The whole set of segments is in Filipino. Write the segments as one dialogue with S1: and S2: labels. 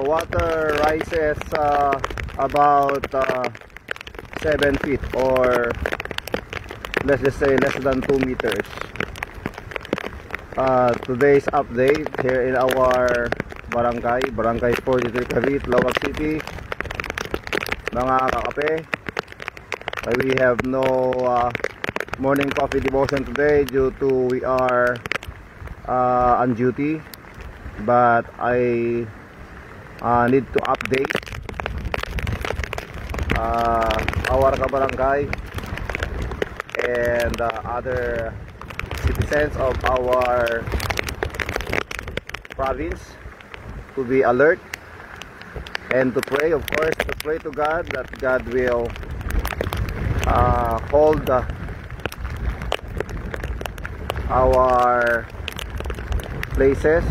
S1: water rises about 7 feet, or let's just say less than 2 meters. Today's update here in our barangay 43 Cavite, Laoag City, mga kakape. We have no morning coffee devotion today due to we are on duty, but I need to update our kabarangay and other citizens of our province to be alert and to pray, of course, to pray to God that God will hold our places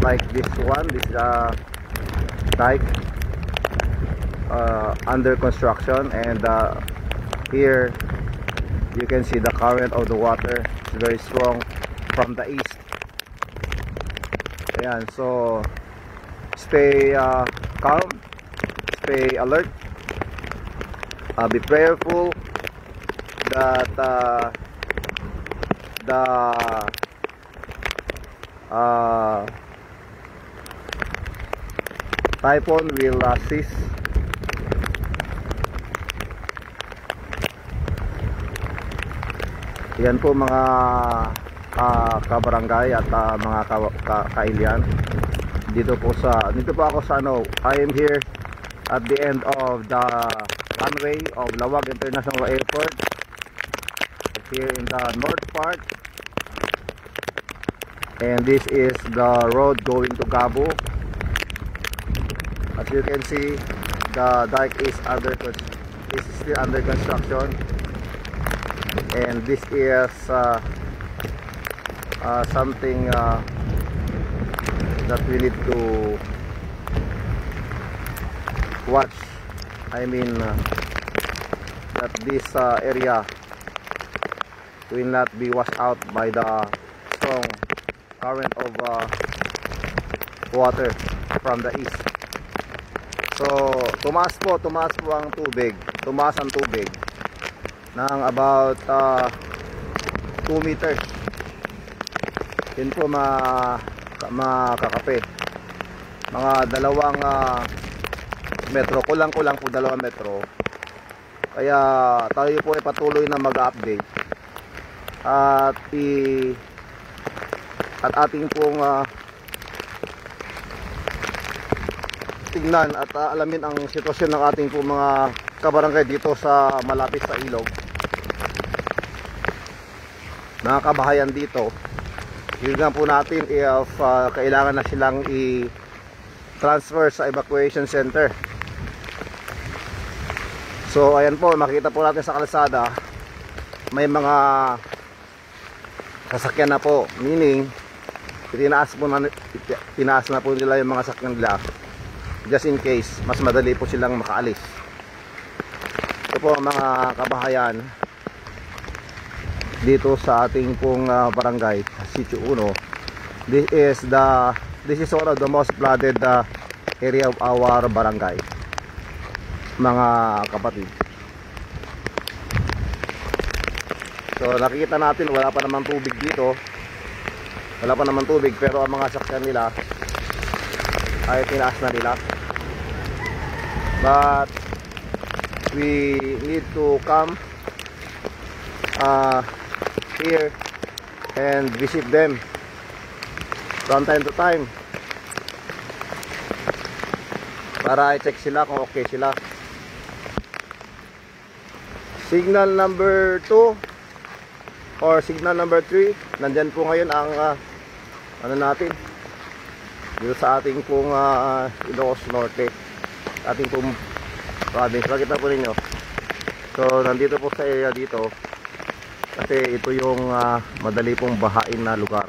S1: like this one, this dike under construction, and here you can see the current of the water is very strong from the east. Ayan, so stay calm, stay alert, be prayerful that the typhoon will cease. Yan po mga kabarangay at mga kailian. Dito po ako sa I am here at the end of the runway of Laoag International Airport, here in the north part, and this is the road going to Gabo. As you can see, the dike is still under construction, and this is something that we need to watch. I mean that this area will not be washed out by the strong current of water from the east. So tumaas po ang tubig, ang tubig ng about 2 meters. Yun po mga kakape, mga 2 metro, kulang po 2 metro. Kaya tayo po ay patuloy na mag-update at ating pong tignan at alamin ang sitwasyon ng ating pong mga kabarangay dito sa malapit sa ilog. Mga kabahayan dito, hinggan po natin if kailangan na silang i-transfer sa evacuation center. So ayan po, makita po natin sa kalsada may mga sasakyan na po, meaning tinaas na po nila yung mga sasakyan nila just in case mas madali po silang makaalis. Ito po mga kabahayan dito sa ating pong barangay Sitio 1. This is one of the most flooded area of our barangay, mga kapatid. So nakikita natin wala pa namang tubig dito, pero ang mga sakyan nila ay tinaas na nila. But we need to come here and visit them from time to time para i-check sila kung okay sila. Signal number 2 or signal number 3, nandyan po ngayon ang natin dito sa ating pong Ilocos Norte, ating pong province. Makita po ninyo, so nandito po sa area dito kasi ito yung madali pong bahain na lugar.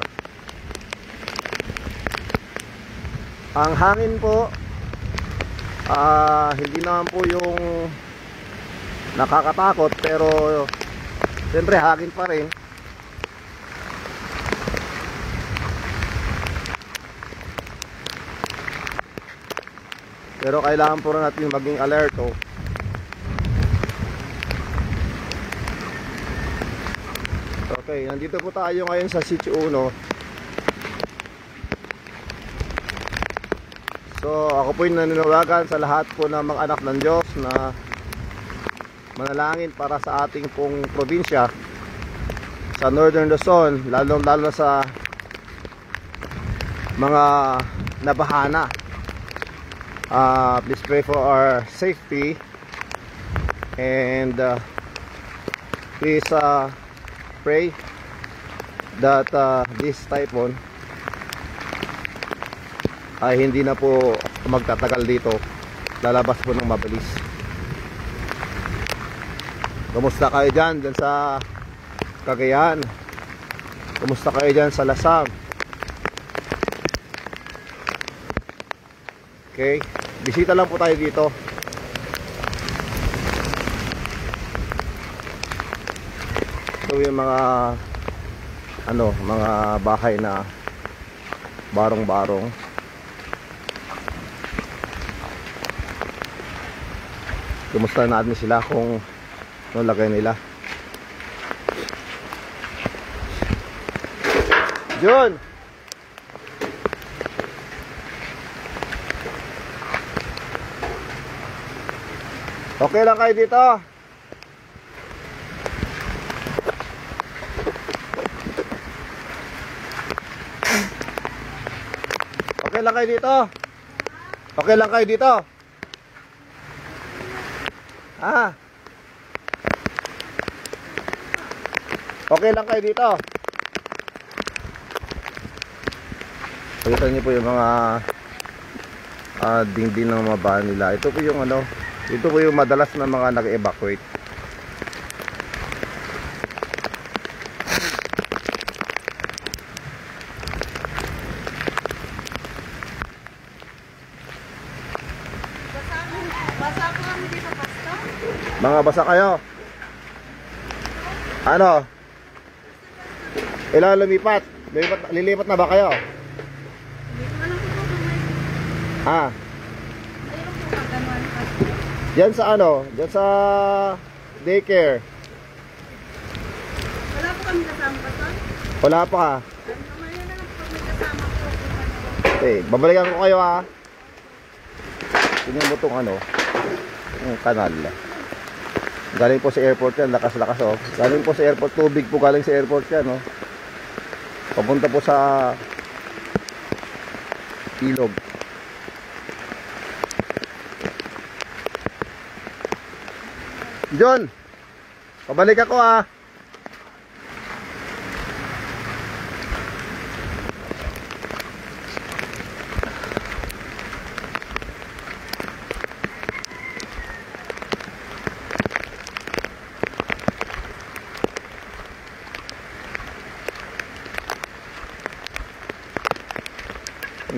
S1: Ang hangin po hindi naman po yung nakakatakot, pero siyempre hangin pa rin. Pero kailangan po rin natin maging alerto. Okay, nandito po tayo ngayon sa Sitio 1. So ako po yung nananawagan sa lahat po ng mga anak ng Diyos na manalangin para sa ating pong probinsya sa Northern Luzon, lalo na sa mga nabahana. Please pray for our safety, and please pray that this typhoon ay hindi na po magtatagal dito, lalabas po ng mabilis. Kumusta kayo dyan sa Cagayan? Kumusta kayo dyan sa Lasam? Okay, bisita lang po tayo dito. So yung mga mga bahay na barong-barong, kumusta natin sila kung ano lagay nila. John, okay lang kayo dito? Okay lang kayo dito? Okay lang kayo dito? Okay lang kayo dito? Kita niyo po yung mga dingding ng mga bahay nila. Ito po yung ito po yung madalas na mga nag-evacuate.
S2: Basa po kami dito, Pastor.
S1: Mga basa kayo? Ano? Ilan lumipat? Lilipat na ba kayo?
S2: Ayun po kaganuan, Pastor.
S1: Diyan sa diyan sa daycare.
S2: Wala po kami kasama, Pastor.
S1: Wala pa ka.
S2: Mamaya na lang po may kasama po.
S1: Okay, babalikan ko kayo ha. Tingnan mo tong yung kanal. Galing po sa airport yan, lakas-lakas oh. Galing po sa airport, tubig po galing sa airport yan oh. Papunta po sa ilog. John, pabalik ako ah.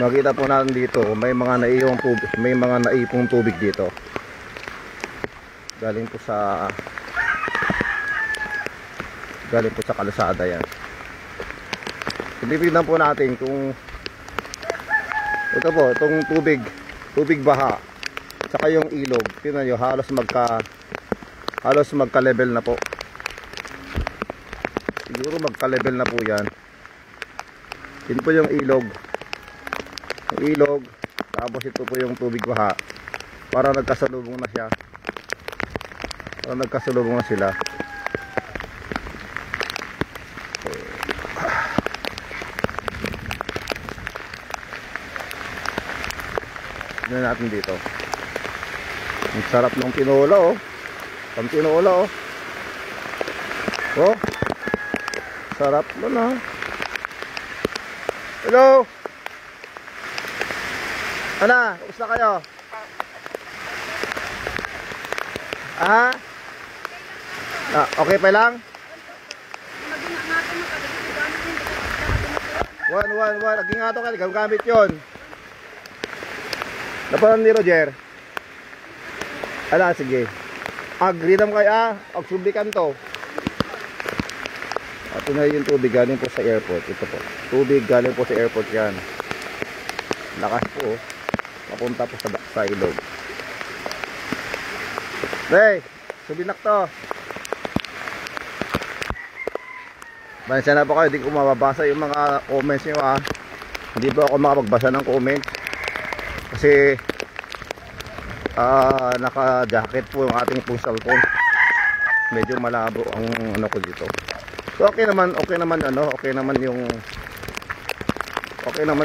S1: Nakita po natin dito, may mga naipong tubig dito. Galing po sa kalsada yan. Titignan po natin kung ito po, itong tubig baha saka yung ilog, tingnan nyo, halos magka-level na po. Siguro magka-level na po yan. Yun po yung ilog, tapos ito po yung tubig baha. Para nagkasalubong na siya. Nagkasalubong na sila. Tignan natin dito. Ang sarap ng tinola oh. Oh. Sarap nun ah. Hello. Ana, kumusta kayo? Okay pa lang? One. Nag-ingato ka, gamit yun. Napanan ni Roger. Sige. Agreedam kayo agsublikan to. Ito na yung tubig galing po sa airport. Ito po. Tubig galing po sa airport yan. Lakas po. papunta po sa ilog. Hey, subinak to. Bansya na po kayo, di ko mababasa yung mga comments nyo ha. Hindi po ako makapagbasa ng comment kasi naka-jacket po yung ating pong cellphone. Medyo malabo ang ano ko dito. So okay naman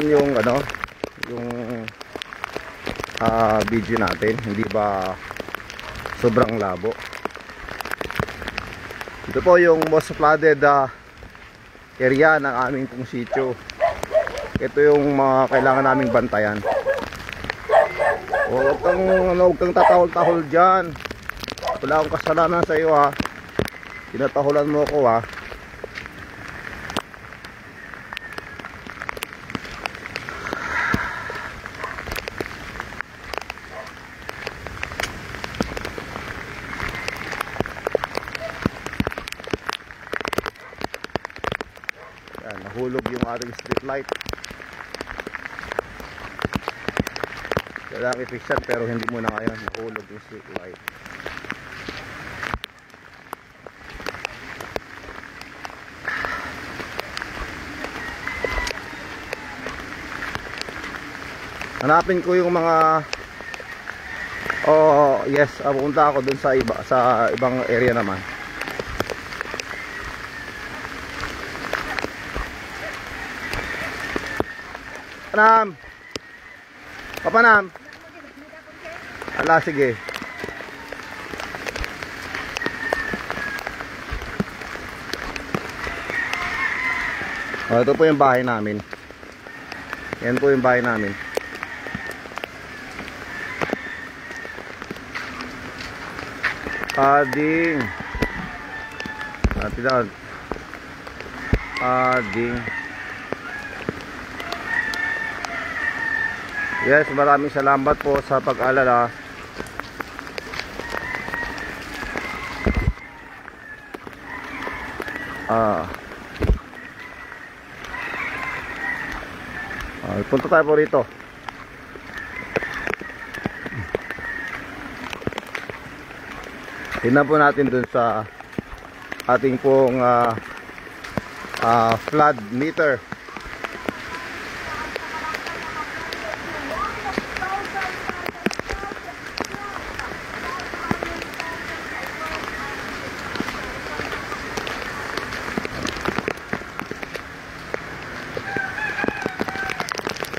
S1: yung video natin, hindi ba sobrang labo. Ito po yung most flooded area ng aming pong sitio. Ito yung mga kailangan naming bantayan. Huwag kang tatahol-tahol dyan. Wala akong kasalanan sa iyo ha. Tinatahulan mo ako ha. Yan, nahulog yung ating street light. Kailangan i-fix yan pero hindi muna ngayon. Nahulog yung street light. Hanapin ko yung mga yes, pupunta ako dun sa ibang area naman. Panam. Kapanam. Ala, sige. Ito po yung bahay namin. Yan po yung bahay namin. Ading. Ading. Yes, maraming salamat po sa pag-alala. Punta tayo po rito. Tingnan po natin dun sa ating pong flood meter.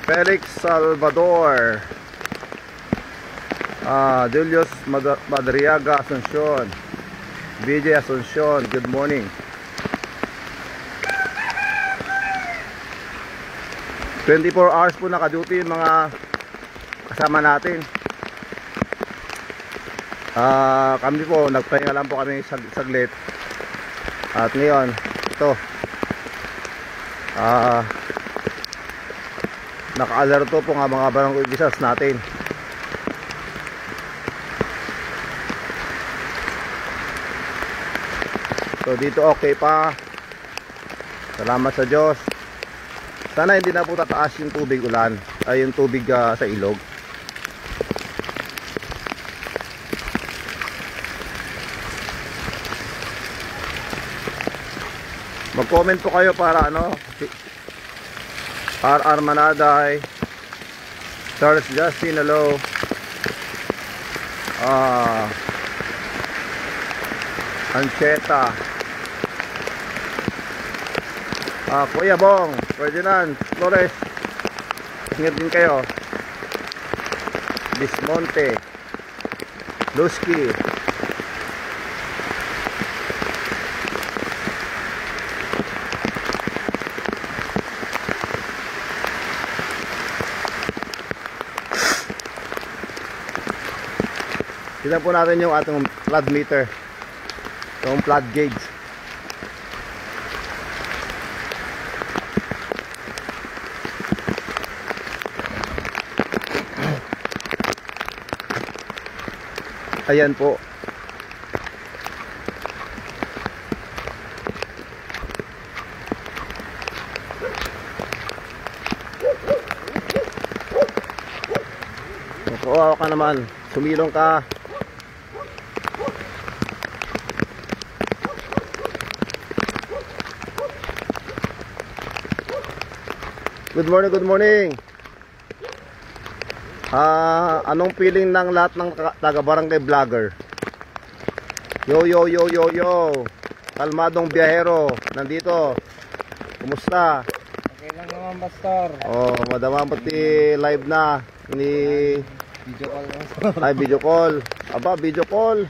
S1: Felix Salvador, Julius Madriaga Asuncion, BJ Asuncion, good morning. 24 hours po naka-duty yung mga kasama natin. Kami po, nagpahinga lang po kami saglit. At ngayon, ito naka-alerto po nga mga barangay officers natin. So dito okay pa. Salamat sa Diyos. Sana hindi na po tataas yung tubig ulan, ay yung tubig sa ilog. Mag-comment po kayo para RR Manaday, Charles Justin, hello. Ancheta, Kuya Bong, Ferdinand Flores, ingat din kayo. Bismonte, Lusky, tignan po natin yung ating flood meter, yung flood gauge. Ayan po. Kawawa ka naman. Sumilong ka. Good morning, good morning. Anong feeling ng lahat ng taga-barangay vlogger? Yo, yo, yo, yo, yo. Kalmadong biyahero. Nandito. Kumusta?
S3: Okay lang naman, Pastor.
S1: Oh, madama pati live na. Ini
S3: Video call lang.
S1: ay video call. Aba, video call.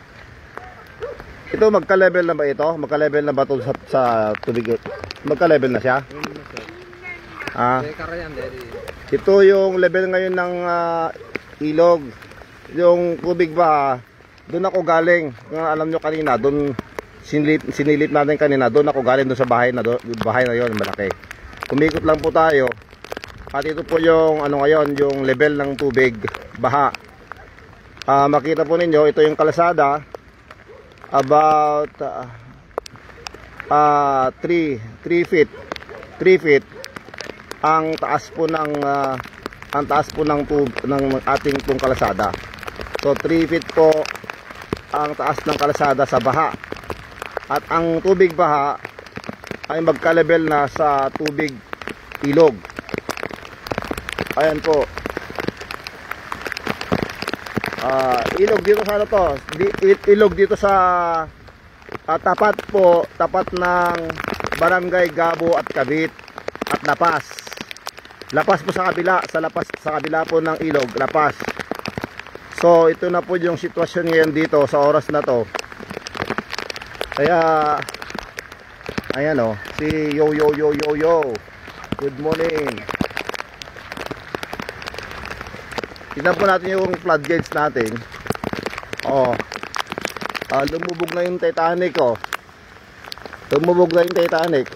S1: Ito magka-level na ba ito? Magka-level na ba ito sa tubig? Magka-level na siya? Ah, ito yung level ngayon ng ilog. Yung tubig ba, doon ako galing. Kung alam nyo kanina, doon sinilip natin kanina, doon ako galing doon sa bahay na yon, malaki. Kumikot lang po tayo. At ito po yung ano ngayon, yung level ng tubig, baha. Makita po ninyo, ito yung kalsada. About 3 feet. 3 feet ang taas po ng ng ating pong kalsada. So 3 feet po ang taas ng kalsada sa baha. At ang tubig baha ay magka-level na sa tubig ilog. Ayan po. Ilog dito sa ano to? Ilog dito sa tapat ng Barangay Gabo at Kabit at Lapas. Lapas po sa kabila, sa kabila po ng ilog, Lapas. So ito na po yung sitwasyon ngayon dito sa oras na to. Kaya ayan oh, si yo yo yo yo yo. Good morning. Tignan po natin yung floodgates natin. Oh. Lumubog na yung Titanic oh. Lumubog na yung Titanic.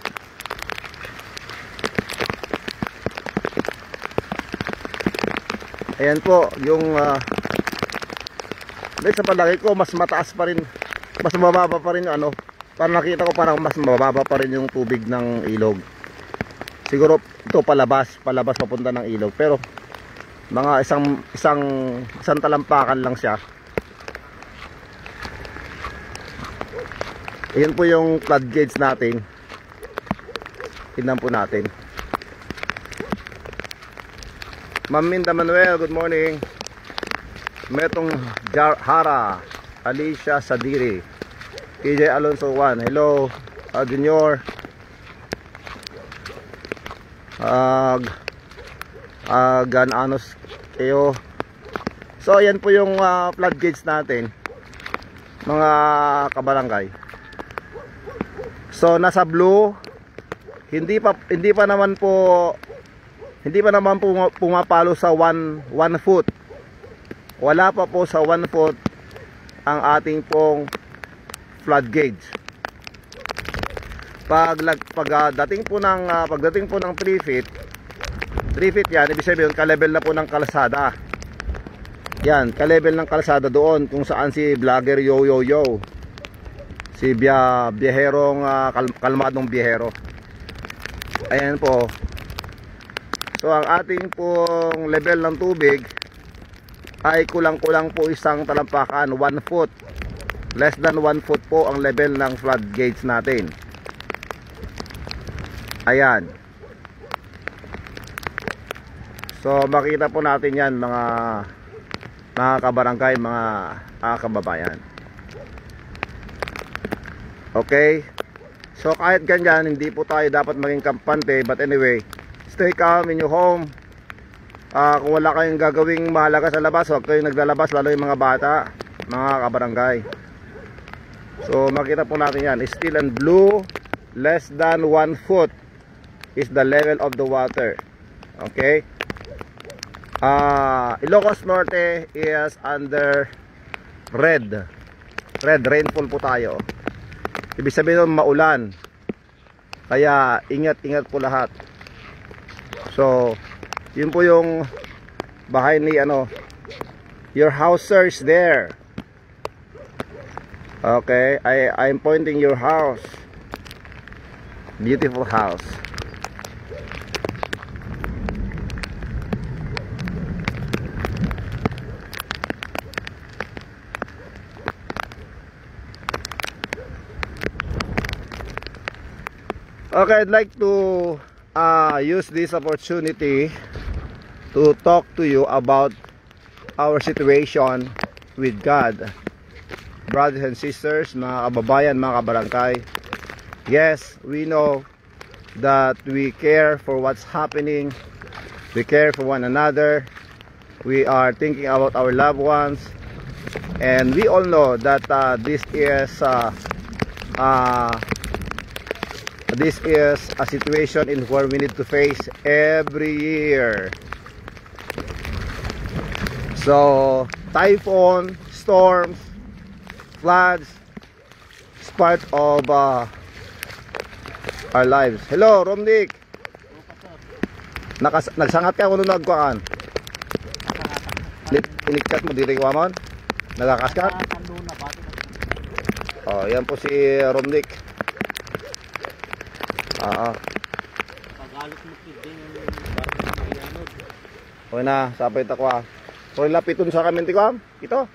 S1: Ayan po, yung sa palagi ko mas mataas pa rin, mas mababa pa rin yung ano. Parang nakita ko parang mas mababa pa rin yung tubig ng ilog. Siguro ito palabas papunta ng ilog, pero mga isang talampakan lang siya. Ayan po yung floodgates natin. Tingnan po natin. Ma'am Minda Manuel, good morning. Metong Hara, Alicia Sadiri, PJ Alonso 1, hello. Junior, Gananos kayo. So ayan po yung floodgates natin, mga kabarangay. So nasa blue, hindi pa naman pumapalo sa 1 foot. Wala pa po sa 1 foot ang ating pong floodgate. Pagdating po ng 3 feet yan, ibig sabihin ka-level na po ng kalsada. Yan, ka-level ng kalsada doon kung saan si vlogger yo yo yo. Si biyaherong kalmadong biyahero. Ayan po. So ang ating pong level ng tubig ay kulang-kulang po isang talampakan, 1 foot. Less than 1 foot po ang level ng floodgates natin. Ayan. So makita po natin yan mga kabarangay, mga kababayan. Okay. So kahit ganyan, hindi po tayo dapat maging kampante. But anyway, stay calm in your home. Kung wala kayong gagawing mahalaga sa labas, huwag kayong naglalabas, lalo yung mga bata, mga kabarangay. So makita po natin yan, still and blue, less than 1 foot is the level of the water. Okay. Ilocos Norte is under red rainfall po tayo. Ibig sabihin maulan, kaya ingat po lahat. So yun po yung bahay ni your house is there. Okay, I'm pointing your house. Beautiful house. Okay, I'd like to use this opportunity to talk to you about our situation with God. Brothers and sisters, mga kababayan, mga kabarangay. Yes, we know that we care for what's happening. We care for one another. We are thinking about our loved ones. And we all know that this is a situation in where we need to face every year. So, typhoon, storms, floods, is part of our lives. Hello, Romnick. Nagsangat ka kung nagkuhaan. Inikkat mo, dito iwamon? Nagakaskat? Oh, yan po si Romnick. Okay na, sapay takwa. So lapiton sa kami tikwam. Ito.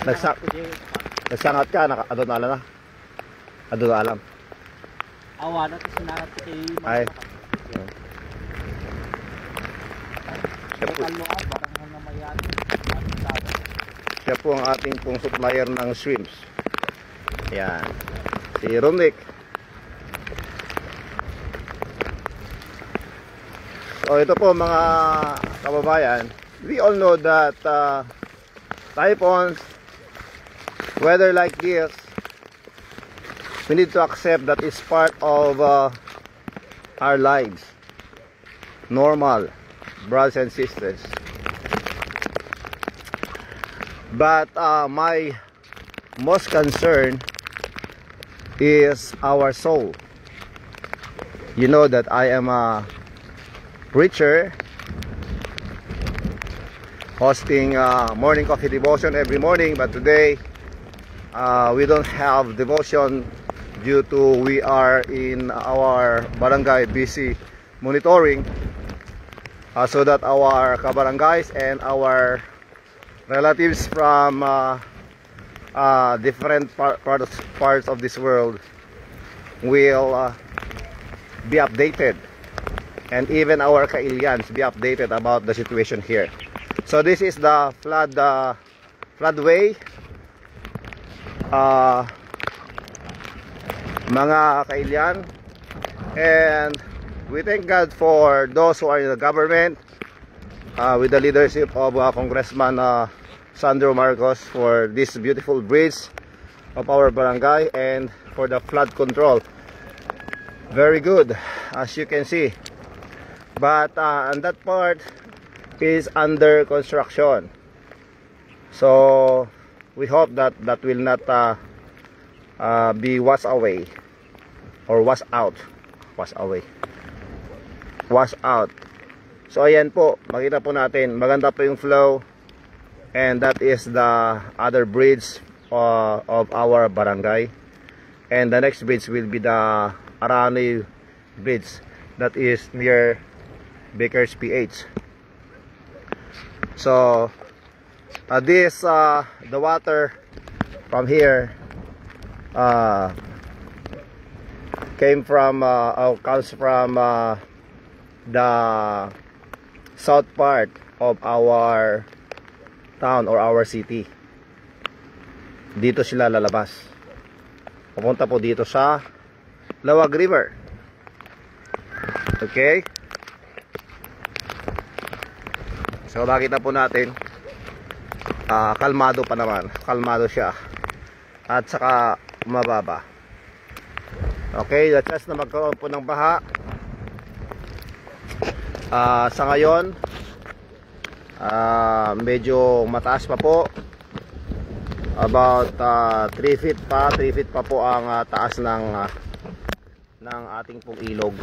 S1: Nagsangat ka, adon na alam na. Adon na alam.
S3: Awa na ito sinangat ko kay
S1: Ay. Siya po ang ating pong supplier ng shrimps. Yan. Si Romnick. So ito po mga kababayan, we all know that typhoons, weather like this, we need to accept that it's part of our lives. Normal, brothers and sisters. But my most concern is our soul. You know that I am a preacher hosting morning coffee devotion every morning, but today we don't have devotion due to we are in our barangay busy monitoring so that our kabarangays and our relatives from different parts of this world will be updated, and even our Kailians be updated about the situation here. So this is the floodway, mga Kailian, and we thank God for those who are in the government with the leadership of Congressman Sandro Marcos for this beautiful bridge of our barangay and for the flood control. Very good, as you can see. But and that part is under construction, so we hope that that will not be washed away or washed out. So ayan po, makita po natin maganda po yung flow, and that is the other bridge of our barangay, and the next bridge will be the Arani bridge that is near Baker's PH. So this the water from here comes from the south part of our town or our city. Dito sila lalabas, pupunta po dito sa Lawag River. Okay, so makita po natin kalmado pa naman, kalmado siya at saka mababa. Okay, the chance na magkaroon po ng baha sa ngayon medyo mataas pa po, about 3 feet pa po ang taas ng ating pong ilog.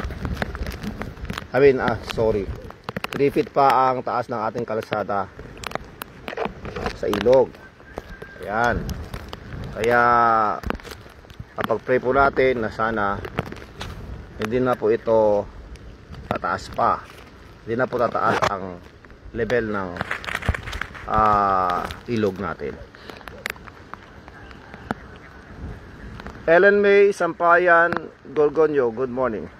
S1: 3 feet pa ang taas ng ating kalsada sa ilog. Ayan. Kaya kapag-pray po natin na sana hindi na po ito tataas pa. Hindi na po tataas ang level ng ilog natin. Ellen May Sampayan Golgonyo, good morning.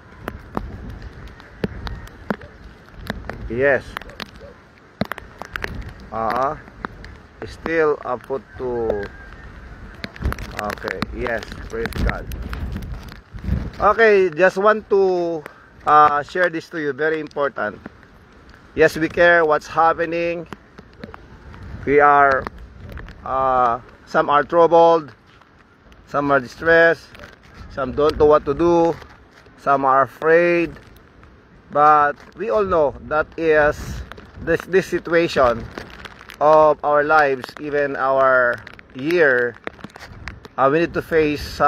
S1: Yes. Still put to. Okay, yes, praise God. Okay, just want to share this to you, very important. Yes, we care what's happening. We are, some are troubled, some are distressed, some don't know what to do, some are afraid. But we all know that is this situation of our lives, even our year. We need to face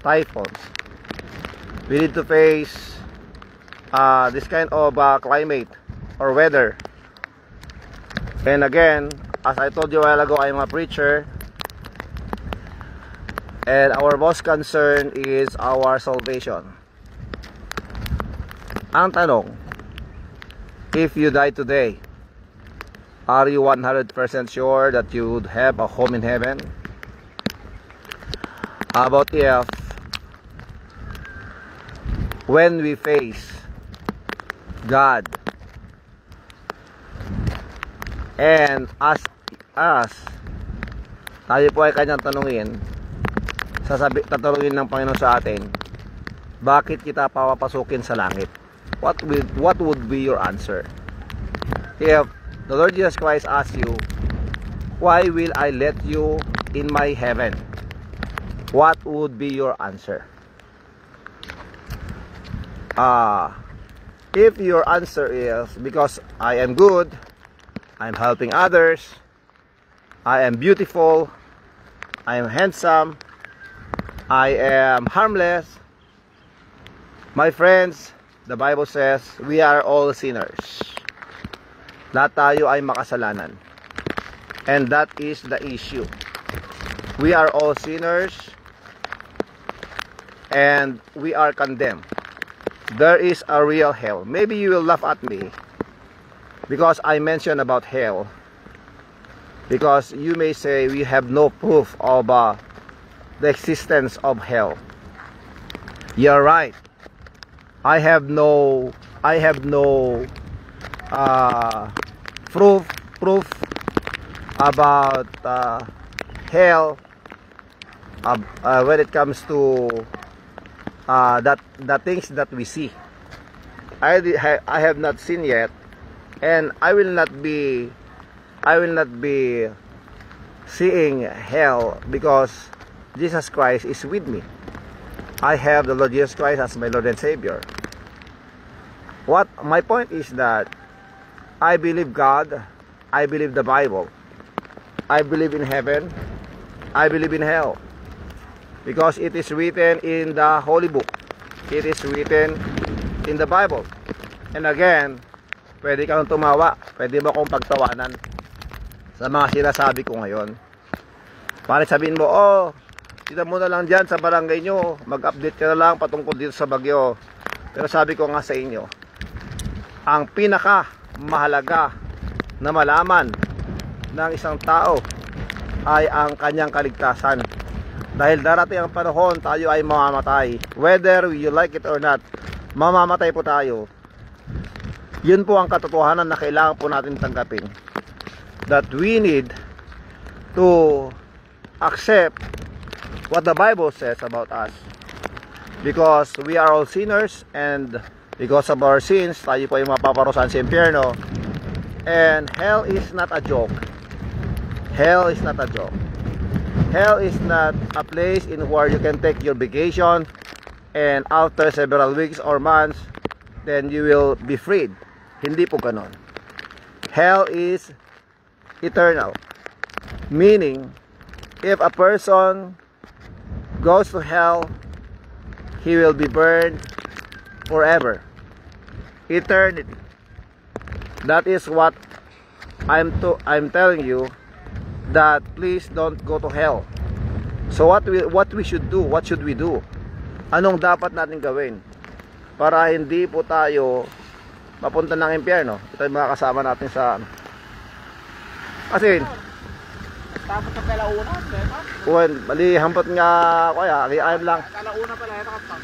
S1: typhoons. We need to face this kind of climate or weather. And again, as I told you a while ago, I'm a preacher, and our most concern is our salvation. Ang tanong, if you die today, are you 100% sure that you would have a home in heaven? How about if when we face God and us tayo po ay kanyang tanungin, tatanungin ng Panginoon sa atin, bakit kita papapasukin sa langit? What would be your answer? If the Lord Jesus Christ asks you, why will I let you in my heaven? What would be your answer? If your answer is, because I am good, I'm helping others, I am beautiful, I am handsome, I am harmless, my friends, the Bible says, we are all sinners. Lahat tayo ay makasalanan. And that is the issue. We are all sinners and we are condemned. There is a real hell. Maybe you will laugh at me because I mentioned about hell. Because you may say we have no proof of the existence of hell. You're right. I have no proof about hell when it comes to the things that we see. I have not seen yet, and I will not be seeing hell because Jesus Christ is with me. I have the Lord Jesus Christ as my Lord and Savior. What my point is that I believe God, I believe the Bible, I believe in heaven, I believe in hell, because it is written in the Holy Book, it is written in the Bible. And again, pwede kang tumawa, pwede mo akong pagtawanan sa mga sinasabi ko ngayon. Para sabihin mo, oh, kita mo na lang dyan sa barangay nyo, mag-update ka na lang patungkol dito sa bagyo. Pero sabi ko nga sa inyo, ang pinaka mahalaga na malaman ng isang tao ay ang kanyang kaligtasan. Dahil darating ang panahon, tayo ay mamamatay. Whether you like it or not, mamamatay po tayo. Yun po ang katotohanan na kailangan po natin tanggapin. That we need to accept what the Bible says about us. Because we are all sinners, and because of our sins, tayo po ay mapaparusahan sa impyerno. And hell is not a joke. Hell is not a joke. Hell is not a place in where you can take your vacation and after several weeks or months, then you will be freed. Hindi po ganon. Hell is eternal. Meaning, if a person goes to hell, he will be burned forever. Eternity. That is what I'm telling you, that please don't go to hell. So what we should do? What should we do? Anong dapat natin gawin para hindi po tayo mapunta ng impyerno? Ito yung mga kasama natin sa kasi
S3: Tapos sa palauna, diba?
S1: Uwan, bali hambot nga kaya, ayam lang.
S3: Palauna pala, ito ka pa.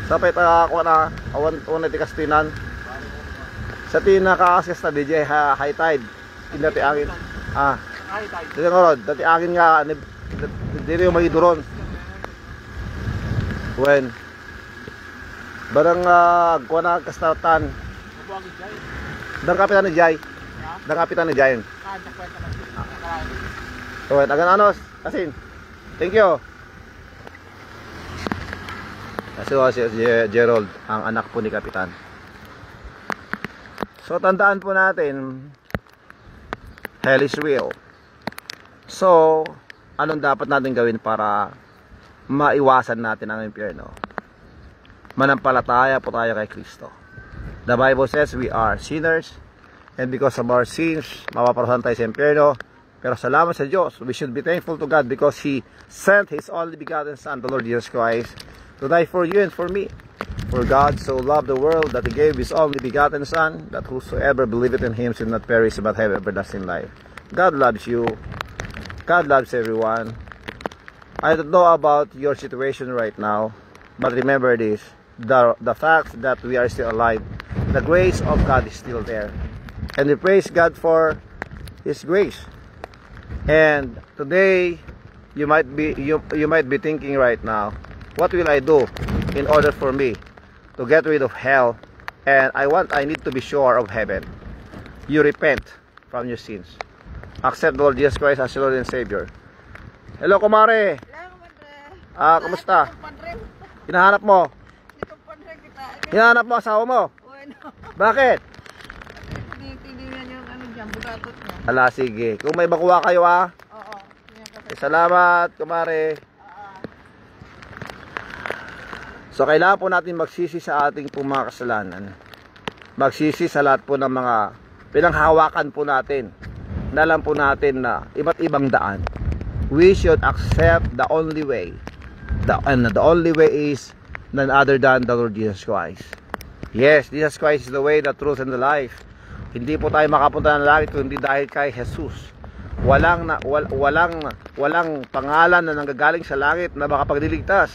S1: Sapay ta ko na awan una ti kastinan. Sa tina kaaskas na DJ high tide. Indati angin.
S3: Ay, tayo.
S1: Dito ngorod, dati angin nga dito yung magiduron. Uwan. Barang kuha na kastatan.
S3: Mabuhagin dyan.
S1: Dang kapitan ni Jay. Dang kapitan ni Jay.
S3: Diyak kwenta lang. Nakalain.
S1: Uwan, agan anos. Asin. Thank you. Kasi si Gerald, ang anak po ni Kapitan. So tandaan po natin, hell is real. So, anong dapat natin gawin para maiwasan natin ang impyerno? Manampalataya po tayo kay Kristo. The Bible says we are sinners, and because of our sins, mapaparusahan tayo sa impyerno. Pero salamat sa Diyos, we should be thankful to God because He sent His only begotten Son, the Lord Jesus Christ, to die for you and for me. For God so loved the world that He gave His only begotten Son, that whosoever believeth in Him should not perish but have everlasting life. God loves you. God loves everyone. I don't know about your situation right now, but remember this, the fact that we are still alive, the grace of God is still there. And we praise God for His grace. And today, you might be thinking right now, what will I do in order for me to get rid of hell? And I need to be sure of heaven. You repent from your sins. Accept the Lord Jesus Christ as your Lord and Savior. Hello, kumare.
S2: Hello, Padre.
S1: Kumusta?
S2: Padre.
S1: Hinahanap mo?
S2: Dito, Padre, kita.
S1: Hinahanap mo asawa mo?
S2: Bueno.
S1: Bakit?
S2: Tinitingnan yung ano dyan, bugatot niya.
S1: Ala, sige. Kung may makuha kayo
S2: Oo. Yan kasi.
S1: salamat, kumare. So kailangan po natin magsisi sa ating po mga kasalanan. Magsisi sa lahat po ng mga pinanghawakan po natin. Alam po natin na iba't ibang daan. We should accept the only way. And the only way is none other than the Lord Jesus Christ. Yes, Jesus Christ is the way, the truth, and the life. Hindi po tayo makapunta ng langit kundi dahil kay Jesus. Walang pangalan na nanggagaling sa langit na makapagdiligtas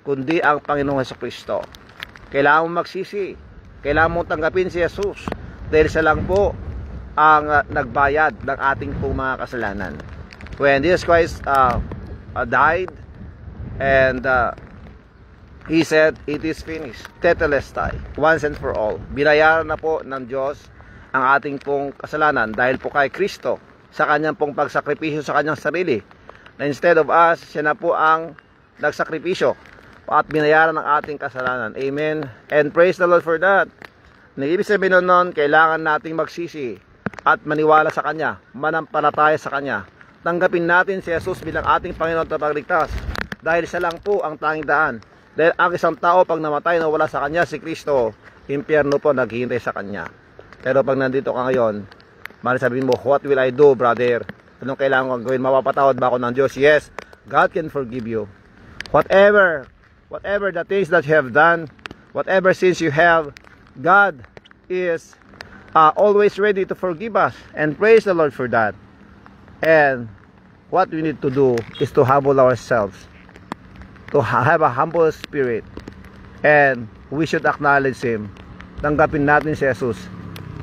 S1: kundi ang Panginoong Jesucristo. Kailangan mong magsisi. Kailangan mong tanggapin si Jesus dahil siya lang po ang nagbayad ng ating pong mga kasalanan. When Jesus Christ died and He said, it is finished. Tetelestai, once and for all. Binayaran na po ng Diyos ang ating pong kasalanan dahil po kay Kristo sa kanyang pong pagsakripisyo sa kanyang sarili. Na instead of us, siya na po ang nagsakripisyo at binayaran ng ating kasalanan. Amen. And praise the Lord for that. Ibig sabihin nun, kailangan nating magsisi at maniwala sa Kanya, manampalataya sa Kanya. Tanggapin natin si Jesus bilang ating Panginoon at Tagapagligtas dahil siya lang po ang tanging daan. Dahil ang isang tao pag namatay na wala sa Kanya si Kristo, impyerno po naghihintay sa Kanya. Pero pag nandito ka ngayon, sabihin mo, what will I do, brother? Anong kailangan kong gawin? Mapapatawad ba ako ng Diyos? Yes, God can forgive you. Whatever the things that you have done, whatever sins you have, God is always ready to forgive us, and praise the Lord for that. And what we need to do is to humble ourselves, to have a humble spirit, and we should acknowledge Him. Tanggapin natin si Jesus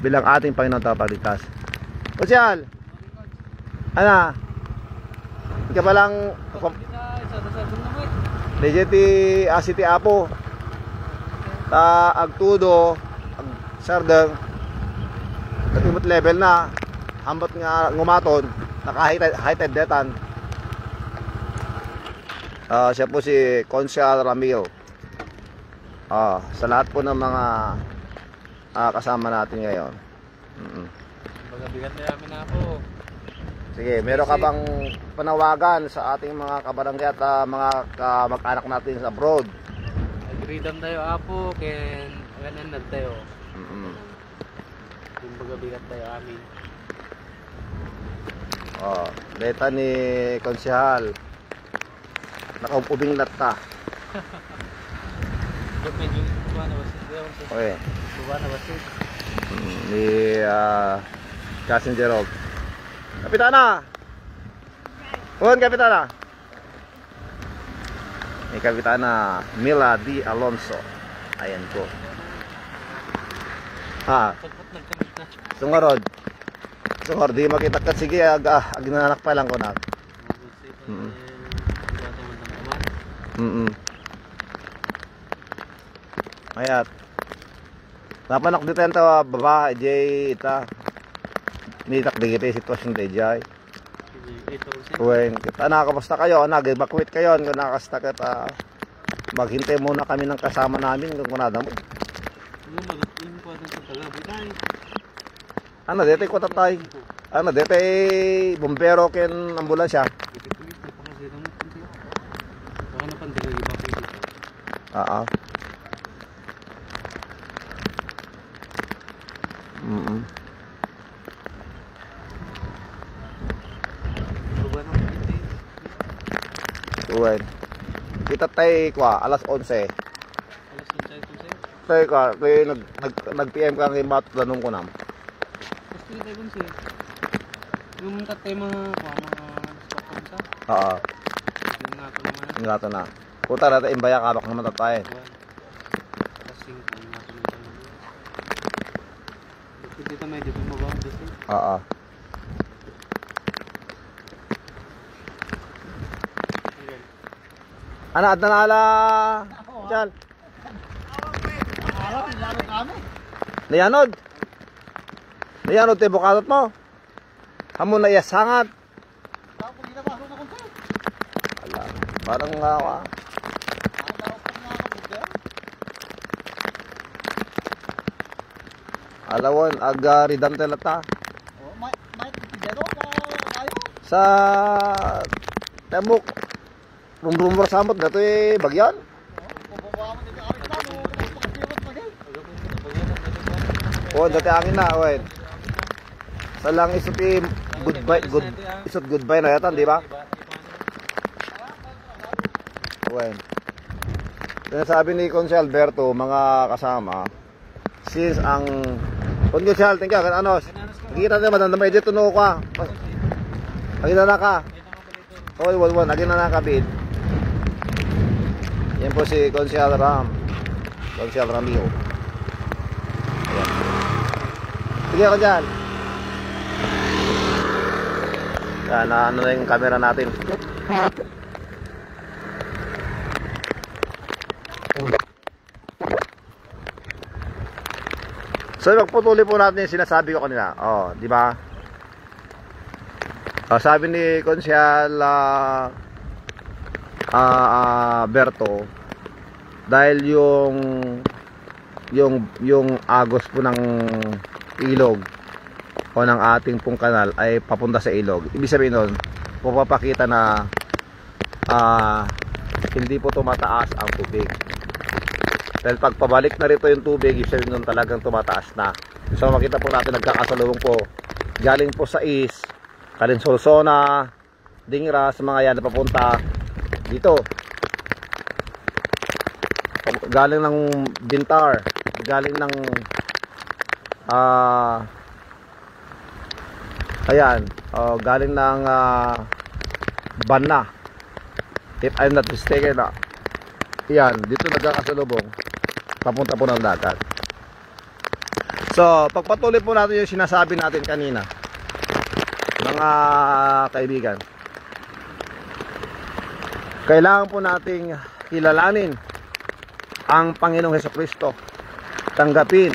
S1: bilang ating Panginoon at Tagapagligtas. Osyal, ano? Ika pa lang Legiti City Apo ta agtudo ag sardeng katimot level na hambot nga ngumaton naka-high-tide detan. Siya po si Consial Ramil. Sa lahat po ng mga kasama natin ngayon.
S3: Magabigat na namin na po.
S1: Sige, meron ka bang panawagan sa ating mga kabarangay at mga kamag-anak natin sa abroad?
S3: Nag-freedom tayo apo, kaya ganan na tayo. Yung magabigat tayo amin.
S1: Deta ni Konsehal. Nakaupubing latta.
S3: Medyo buwan na basit.
S1: Okay.
S3: Buwan na basit.
S1: Ni Cousin Gerald. Kapitana, Kuhan, Kapitana. May Kapitana Mila D. Alonso. Ayan po. Ha,
S3: Pagkat nagkamit na.
S1: sungarod. Sungor, di makita ka. Sige, agnanak pa lang ko na. Mm. Mayat. Napanak dito yan tawa babae, Jay, ita. Nitak di kita yung sitwasyon tayo, Jay. Uwing, kita nakakamusta kayo, bakwit kayo, kung nakakasta kita. Maghintay muna kami ng kasama namin kung kunada mo. Ano, dito ko tatay. Ano, dito bombero ken ambulansya. Oo. Uwen. Kita tayo kwa alas 11. Tayo ka, kaya nag-PM ka kay Matot danong ko nam.
S3: Yung tatay mga stock sa.
S1: Oo.
S3: Yung nga to naman.
S1: Yung gato na. Puta natin imbaya kabak naman tatay.
S3: Kasing kung nga to naman. Dito may dito mabaw dito.
S1: Oo. Ano, adna na ala. Diyan. Nayanod. Nayanod tayo bukatot mo. Hamon na yasangat. Ala, parang nga ka. Alawon, aga ridam telata. Sa temuk. Rumrumor samot dato bagyan. Oh, dati angin na, oy. Sa lang isot goodbye na yatan, di ba? Oy. Sabi ni Consi Alberto, mga kasama, since ang Consi Al, tingka kan anos. Nakita naman na dito no ka. Nakita na ka. Oy, wal, nakita na ka bid. Yan po si Consi Ram. Consi Ramio. Ayan. Sige ako dyan. Yan, ano na yung camera natin. So, magputuli po natin yung sinasabi ko kanina. Oh, di ba? Sabi ni Konsyal Berto, dahil yung agos po ng ilog o ng ating pong kanal ay papunta sa ilog. Ibig sabihin nun, pupapakita na hindi po tumataas ang tubig. Dahil pag pabalik na rito yung tubig, ibig sabihin nun talagang tumataas na. So makita po natin nagkakasalubong po galing po sa east, Calinsolsona, Dingra, sa mga yan na papunta dito. Galing ng Bintar, galing ng ayan, galing ng Banna, if I'm not mistaken na. Yan, dito nagkakasalubong papunta po ng dagat. So, pagpatuloy po natin yung sinasabi natin kanina, mga kaibigan, kailangan po nating kilalanin ang Panginoong Hesukristo, tanggapin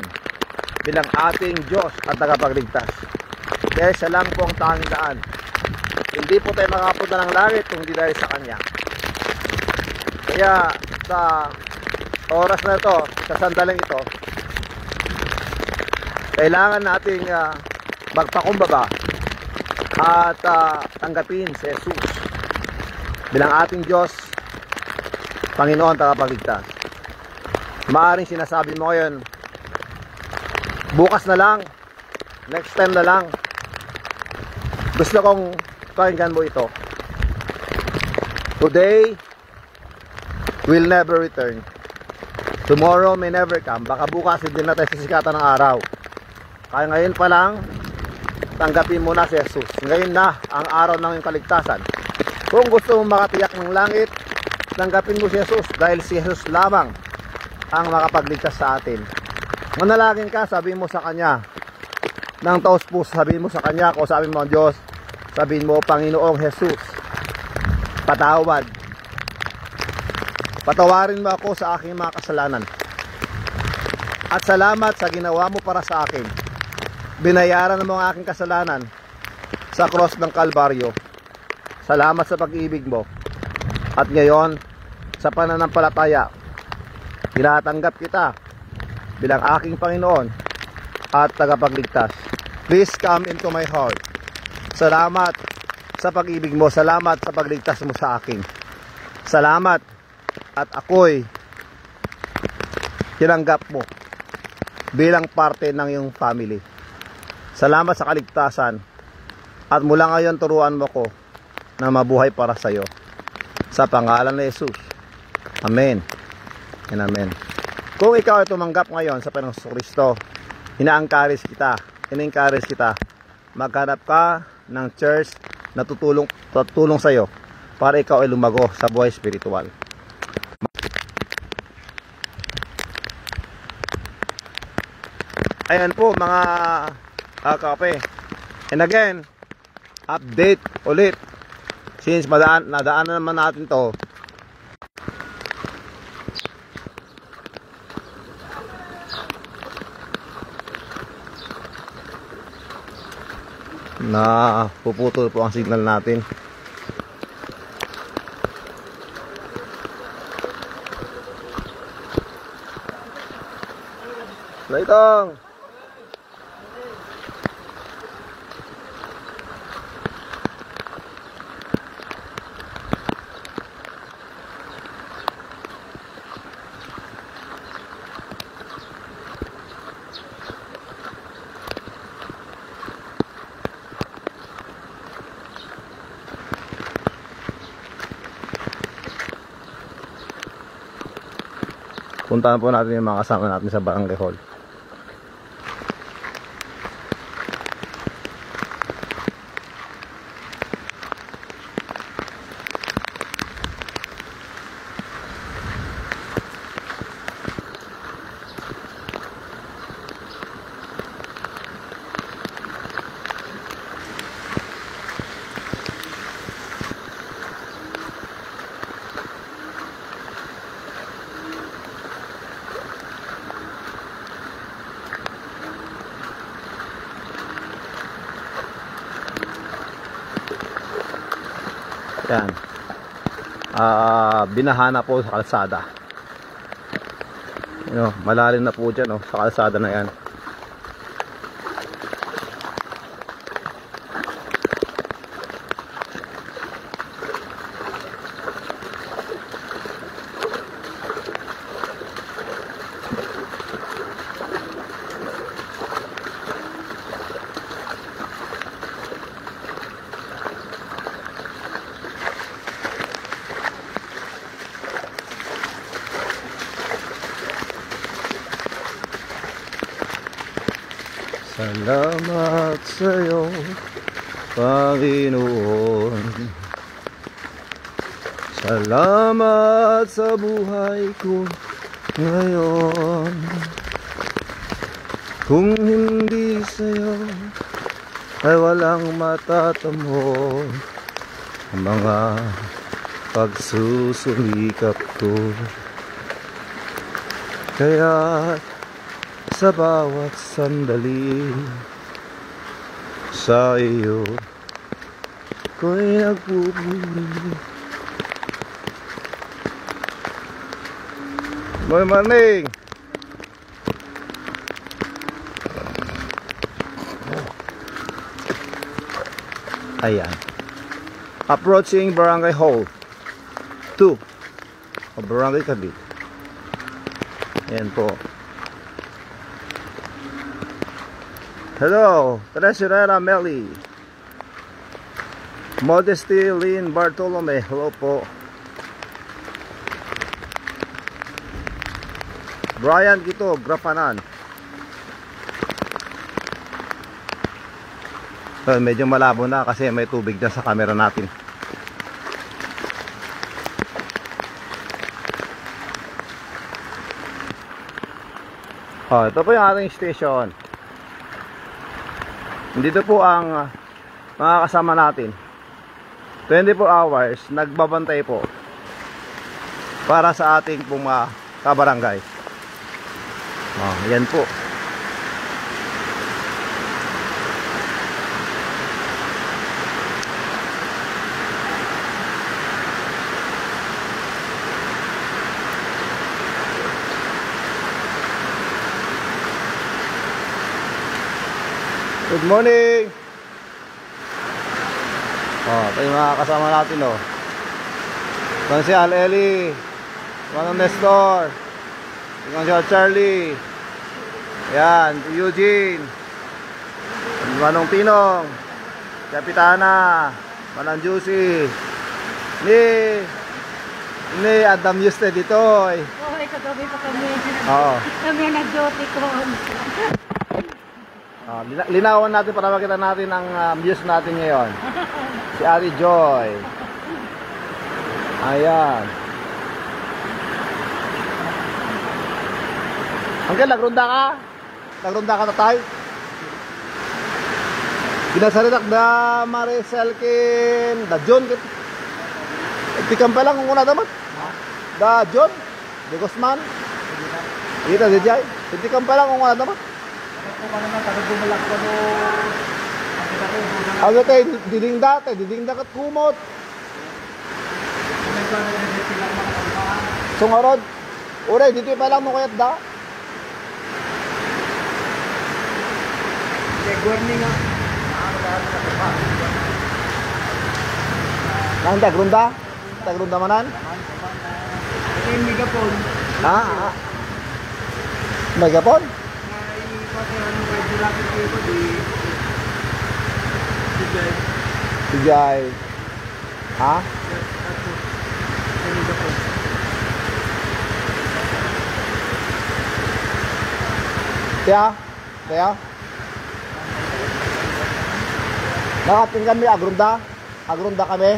S1: bilang ating Diyos at tagapagligtas. Kaya siya lang po ang tanging daan. Hindi po tayo makapunta ng langit kung hindi dahil sa Kanya. Kaya sa oras na ito, sa sandaling ito, kailangan nating magpakumbaba at tanggapin si Jesus bilang ating Diyos, Panginoon, tagapagligtas. Maaaring sinasabi mo ngayon, bukas na lang, next time na lang. Gusto kong pakinggan mo ito. Today will never return. Tomorrow may never come. Baka bukas hindi na tayo sisikatan ng araw. Kaya ngayon pa lang, tanggapin mo na si Jesus. Ngayon na ang araw ng iyong kaligtasan. Kung gusto mong makatiyak ng langit, tanggapin mo si Jesus dahil si Jesus lamang ang makapagligtas sa atin. Manalangin ka, sabihin mo sa Kanya ng taos puso, sabihin mo sa Kanya, kung sabihin mo ang Diyos, sabihin mo, Panginoong Jesus, patawarin mo ako sa aking mga kasalanan. At salamat sa ginawa mo para sa akin. Binayaran mo ang aking kasalanan sa cross ng Kalbaryo. Salamat sa pag-ibig mo. At ngayon, sa pananampalataya, tinatanggap kita bilang aking Panginoon at tagapagligtas. Please come into my heart. Salamat sa pag-ibig mo. Salamat sa pagligtas mo sa akin. Salamat at ako'y tinanggap mo bilang parte ng iyong family. Salamat sa kaligtasan. At mula ngayon turuan mo ko na mabuhay para sa iyo. Sa pangalan ni Jesus. Amen. And amen. Kung ikaw ay tumanggap ngayon sa Panginoong Kristo, ina-encourage kita. Maghanap ka ng church na tutulong sa iyo para ikaw ay lumago sa buhay spiritual. Ayan po mga kape. And again, update ulit. Since nadaan na naman natin to, na puputol po ang signal natin. Laitong puntahan po natin yung mga kasama natin sa barangay hall. Yan. Binahana po sa kalsada. Malalim na po dyan sa kalsada na yan. Salamat sa iyo, Panginoon. Salamat sa buhay ko ngayon. Kung hindi sa iyo, ay walang matatamo ang mga pagsusumikap ko. Kaya sa bawat sandali sa iyo ko'y nagpupuri. Good morning. Ayan, approaching Barangay Hall 2 o Barangay Cavite. Ayan po. Hello, Tresurera Meli, Modesty Lynn Bartolome. Hello po. Brian Kito, Grapanan. Medyo malabo na kasi may tubig na sa camera natin. Oh, ito po yung ating station. Dito po ang mga kasama natin. 24 hours nagbabantay po para sa ating pong mga kabarangay. Oh, yan po. Good morning. Oh, ito yung mga kasama natin, oh. Ito si Al Eli, Manong Nestor, yung si Charlie, yan, si Eugene, Manong Tinong, Kapitana, Manang Juicy, ni Adam Yuste dito, eh.
S2: Okay, kagabi pa kami.
S1: Oo.
S2: Kami nag-duty ko.
S1: Linawan natin para makita natin ang views natin ngayon. Si Ate Joy. Ayan. Hanggang nagrunda ka? Nagrunda ka, tatay? Ginasaritak na Maricel kin da John kin. Tikam pa lang kung una damat. Da John de Guzman. Kita si Jay. Tikam pa lang kung una damat. Ano tayo, didingda kat kumot. Sungarod. Uray, dito pa lang mo kayat da. Nang tagrunda? Tagrunda manan?
S3: Yung megapone.
S1: Ha? Megapon? Sijay. Ha? Kaya? Nakating kami, agrunda kami.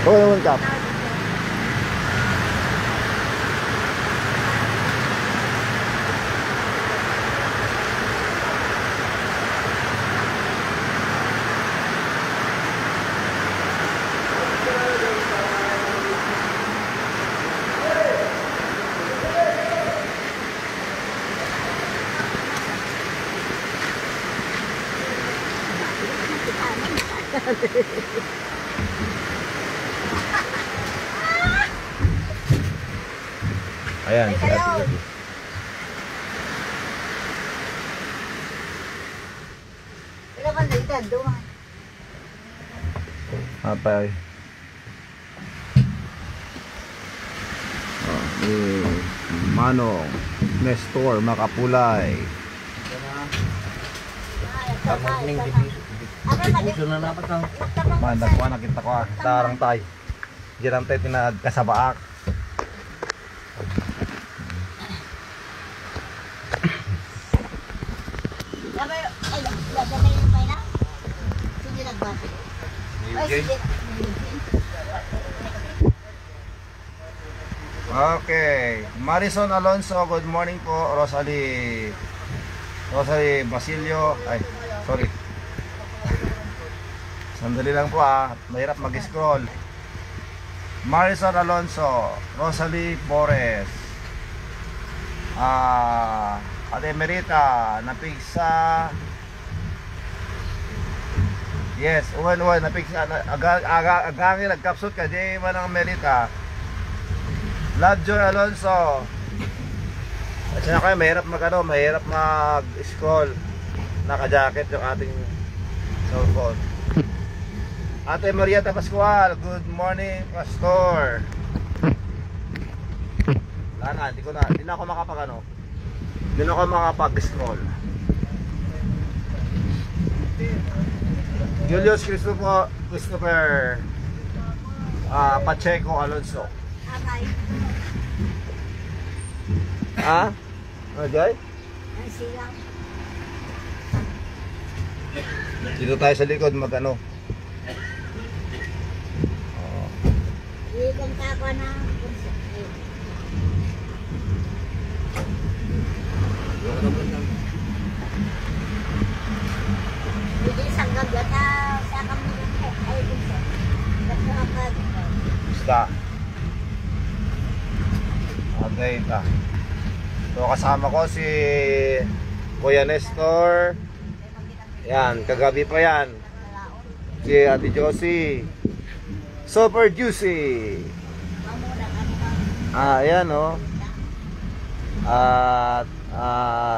S1: Oo naman kap. Ayan, apa ni Manong Nestor Makapulay. Mandag ko nakita ko tarang tay. Diyan tay tinagkasabaak. Okay, Marison Alonso, good morning po. Rosalie Basilio, ay, sorry. Sandali lang po mahirap mag-scroll. Marison Alonso, Rosalie Bores, Ate Merita, napigsa. Yes, uwan, napigsa, agangin, nagkapsut ka, di man ang Merita. Love Joy Alonso. At siya kayo, mahirap mag-scroll. Naka-jacket yung ating cellphone. Ate Marieta Pascual, good morning, Pastor. Hindi na ako makapag-scroll. Julius Christopher Pacheco Alonso. Jay? Dito tayo sa likod mag-ano.
S4: Jadi sanggam biasa saya akan menunggu air bisa.
S1: Isda. Okay, ita. So kasama ko si Kuya Nestor. Yan, kagabi pa yan. Si Ate Josie. Super juicy. Ayan oh. At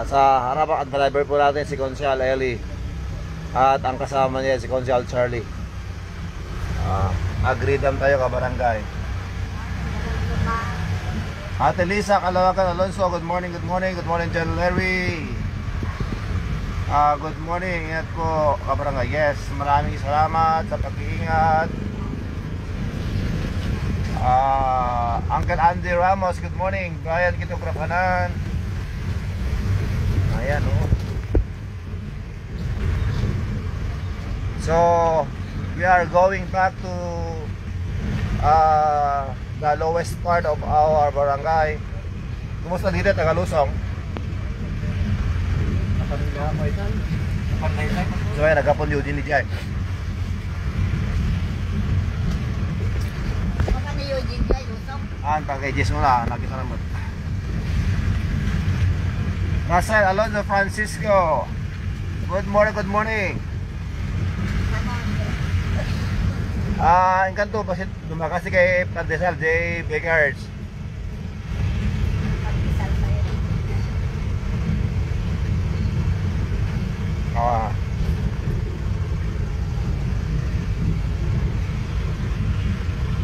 S1: sa harapan at driver po natin si Consial Ellie. At ang kasama niya si Consial Charlie. Agreedam tayo kabarangay. Ate Lisa Kalawakan Alonso, good morning, good morning, good morning John Larry. Good morning, ingat po kabarangay. Yes, maraming salamat sa pag-iingat. Uncle Andy Ramos, good morning. Brian Kitokrapanan. Ayan oh. So we are going back to the lowest part of our barangay. Kumusta dito, Tagalusong? So ayan, nagapon yun din ni Jai. Ang kay Jess mo na, nakita naman. Marcel Alonso Francisco, good morning, good morning. Encanto, pasit dumakasi kay Pandesal J. Bakers.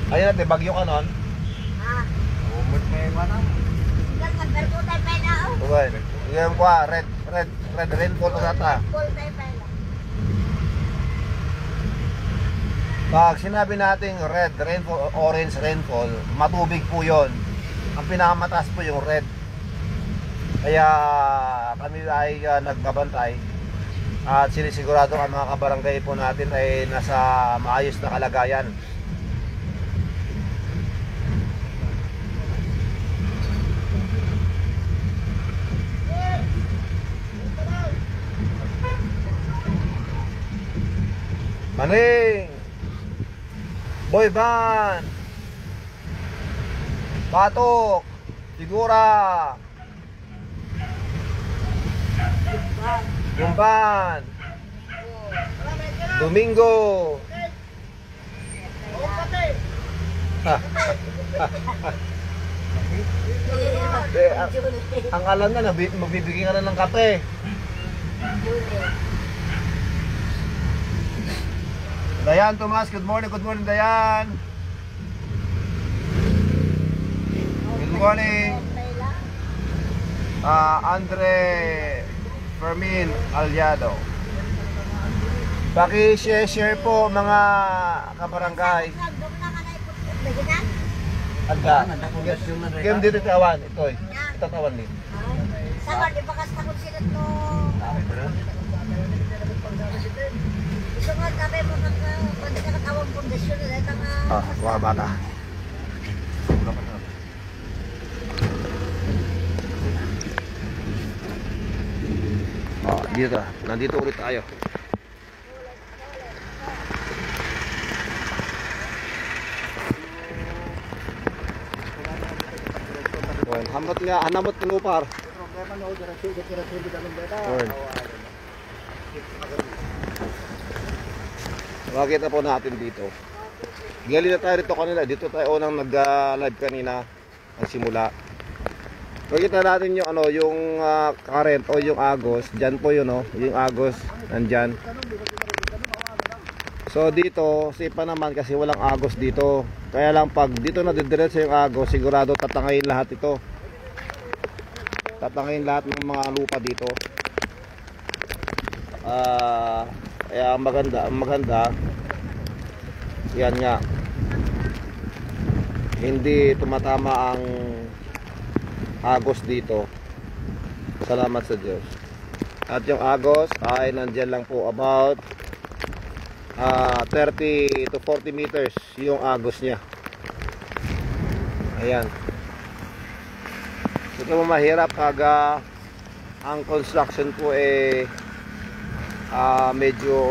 S1: Ayun natin, bagyo ka nun. Umot may manang. Buwan. Yung kwa, red rainfall na nata. Pag sinabi natin red rainfall, orange rainfall, matubig po yon. Ang pinakamataas po yung red. Kaya kami ay nagbabantay at sinisigurado ang mga kabarangay po natin ay nasa maayos na kalagayan. Maning Boy Van, Batok, Sigura, Gumban, Domingo. Ang alam na, magbibigay ka na ng kape. Dayan Tomas, good morning Dayan. Good morning. Andre Fermin Aliado. Paki-share po mga kabarangay. Anda. Game dito tawan, ito eh. Ito tawan din.
S4: Sama di bakas takot sila to. Gusto nga sabi mo pag nakatawang pundasyon na ito nga.
S1: Mga bata. Dito, nandito ulit tayo. Hanamot penupar. Makita po natin dito. Galing na tayo dito kanina. Dito tayo unang nag-live kanina. Nagsimula. Makita natin yung yung current o yung agos. Diyan po yun yung agos nandyan. So dito, safe pa naman kasi walang agos dito. Kaya lang pag dito na didiretso yung agos, sigurado tatangayin lahat ito. Tatangayin lahat ng mga lupa dito. Kaya ang maganda, yan nga, hindi tumatama ang agos dito. Salamat sa Diyos. At yung agos ay nandyan lang po about 30 to 40 meters yung agos niya. Ayan. So ka mo mahirap pag ang construction po medyo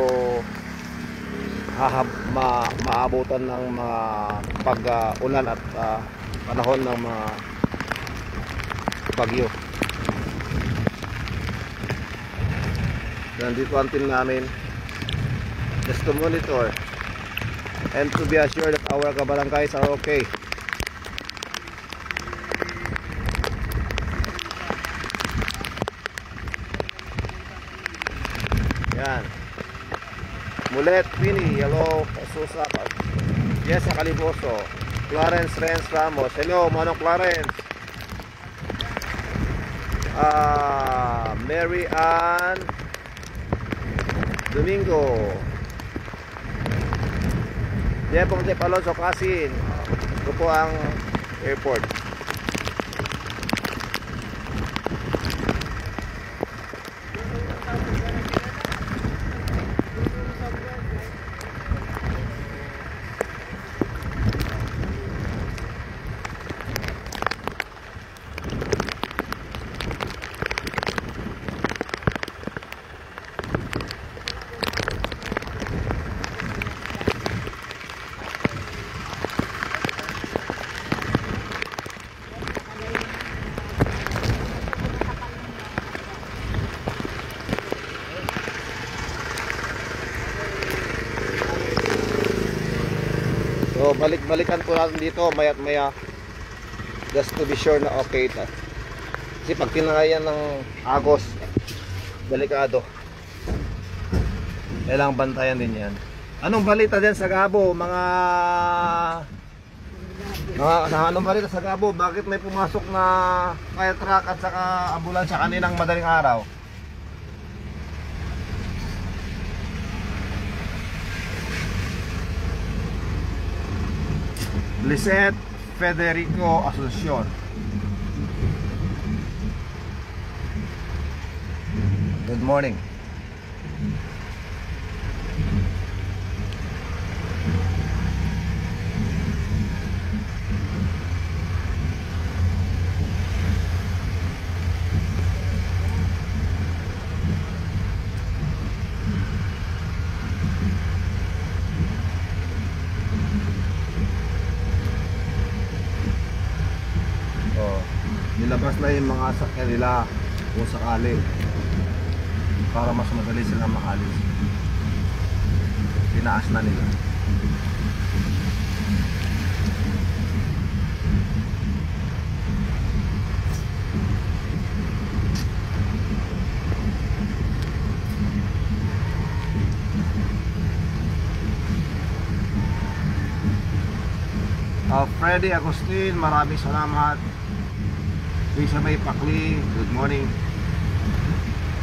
S1: maabutan ng mga pag-ulan at panahon ng mga bagyo. Nandito ang team namin just to monitor and to be assured that our kabarangays are okay. Yan. Mulet, Winnie, hello, Susa, Jessa Caliboso, Clarence Renz Ramos, hello, Manong Clarence. Mary Ann Domingo, Jepong Jep Alonso Kasin. Ito po ang airport. So balik-balikan po natin dito maya't maya just to be sure na okay ito. Kasi pag tinangayan ng agos, delikado. Kailangang bantayan din yan. Anong balita din sa Gabo? Anong balita sa Gabo? Bakit may pumasok na fire truck at saka ambulansya kaninang madaling araw? Lisette Federico Asuncion. Good morning. Nilabas na yung mga sakyan nila kung sakali para mas madali silang makalis. Tinaas na nila. Freddy Agustin, maraming salamat. Lisa May Pakli, good morning.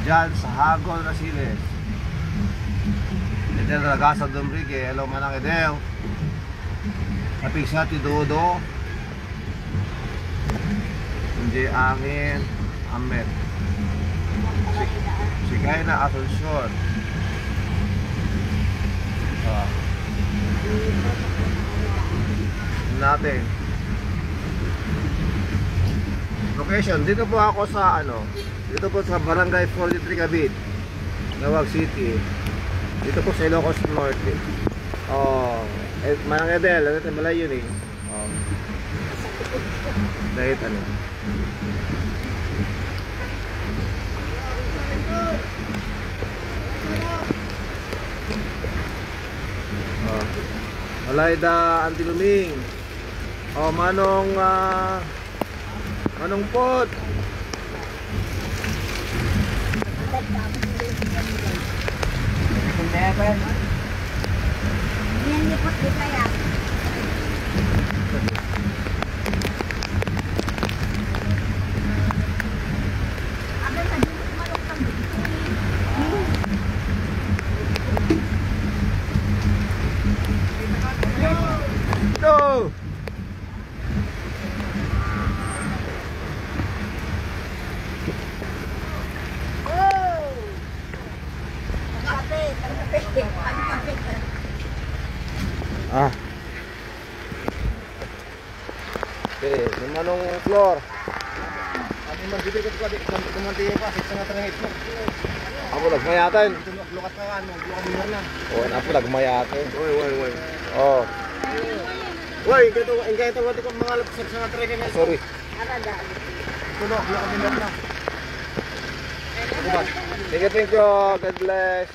S1: Jan Sahagol Rasiles, Edel Ragasa Dombrigue, hello Manang Edel. Kapisati Dodo, hindi Angin Ahmed, Sigay na Asuncion. Natin location, dito po ako sa dito po sa Barangay 43 Cavite, Nawag City. Dito po sa Ilocos Norte. Manang Edel, ano ito malayo yun dahil Malayda Antiluming. Manong Pot.
S4: Yan lipot di kaya. Ada tadi malok kang
S1: Go! Okay, yung manong floor. Pwede ko pa kumantiyo pa sa nga trangit mo. Ako nagmayatin. Lukat ka nga, lukat na. Oh, napo nagmayatin. Oy. Oh. Oy, ito wati ko mga lapsat sa nga trangit na. Sorry. Tulo, lukat na. Thank you. God bless.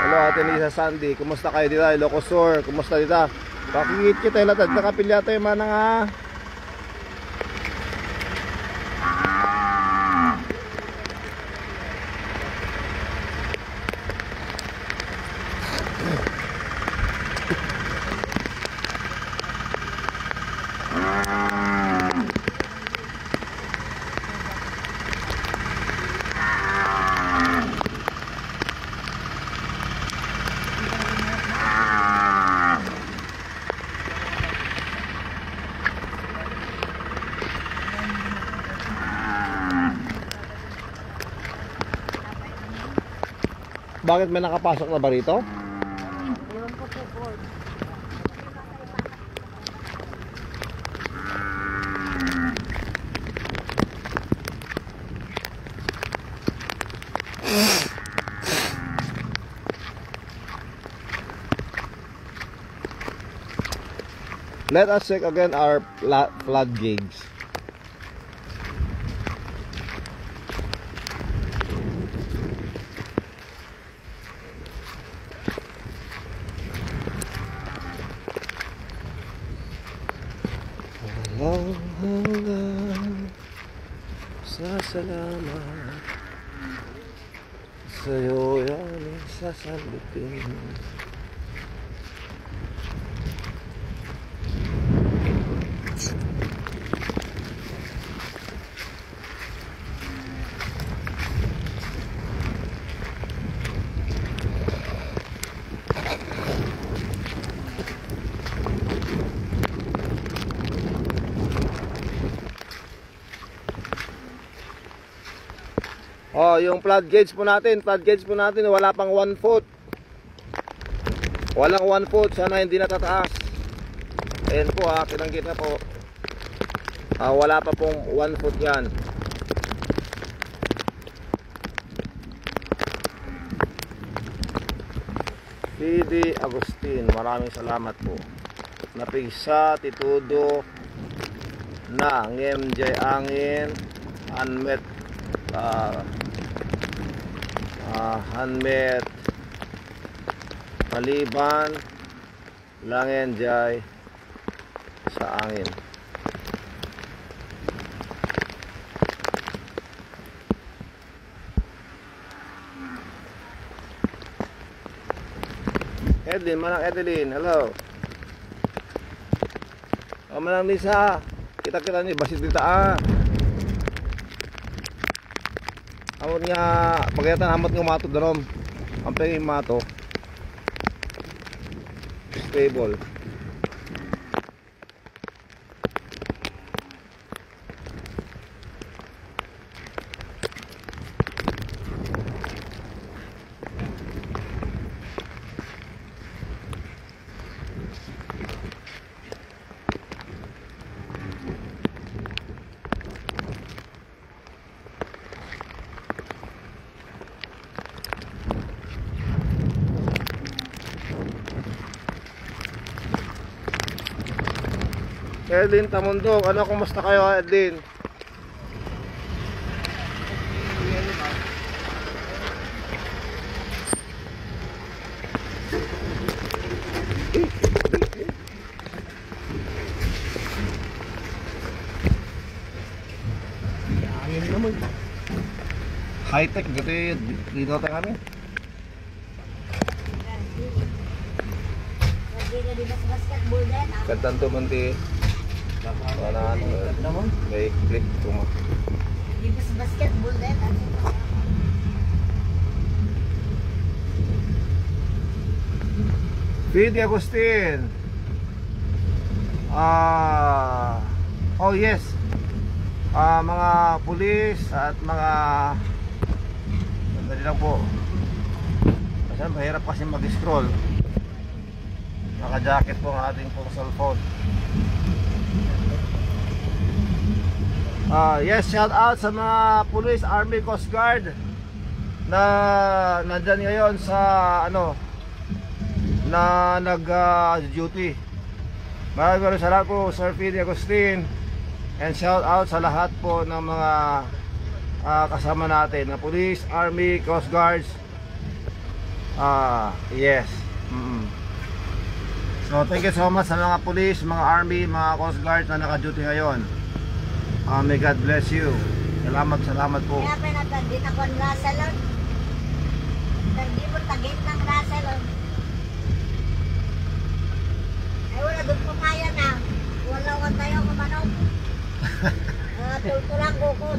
S1: Hello Ate Lisa Sandy, kumusta kayo dito? Ilocosur, kumusta dito? Pakingit kita ilatad, nakapilya tayo manang ha. Bakit may nakapasok na ba rito? Let us check again our flood gauge. Hanggang sa salamat sa'yo yan sasalupin. Oh, yung flood gauge po natin, wala pang 1 foot. Walang 1 foot, sana hindi natataas. Ayan po ha, kinanggit na po. Wala pa pong 1 foot yan. PD Agustin, maraming salamat po. Napigsa, titudo, na, MJ Angin, Anmet, Hanmet Paliban Langen Jay sa angin. Edlin, Manang Edeline, hello. Manang Lisa, kita-kita ni basit dita amot nga pagayatan amot nga mato darom ang pengin mato stable. Edlin Tamundong, ano, kumusta kayo Edlin? High tech gitu dito tayo kami. Kantanto manti. Wala naman. May click tuma.
S4: Dibas basketball din.
S1: Pidi Agustin. Oh yes, mga pulis at mga, sandali lang po, kasi mahirap kasi mag-scroll. Naka-jacket po ang ating pong cellphone. Yes, shout out sa mga police, army, coast guard na nandyan ngayon sa na nag-duty. Maraming salamat po Sir Fidi Agustin, and shout out sa lahat po ng mga kasama natin na police, army, coast guards. Yes. So thank you so much sa mga police, mga army, mga coast guards na naka-duty ngayon. May God bless you. Salamat po.
S4: Kaya pinatagin ako ng Rasalon. Tagin mo tagin ng Rasalon. Ay wala doon po kaya na. Wala ko tayo kumanong. Tultulang kukod.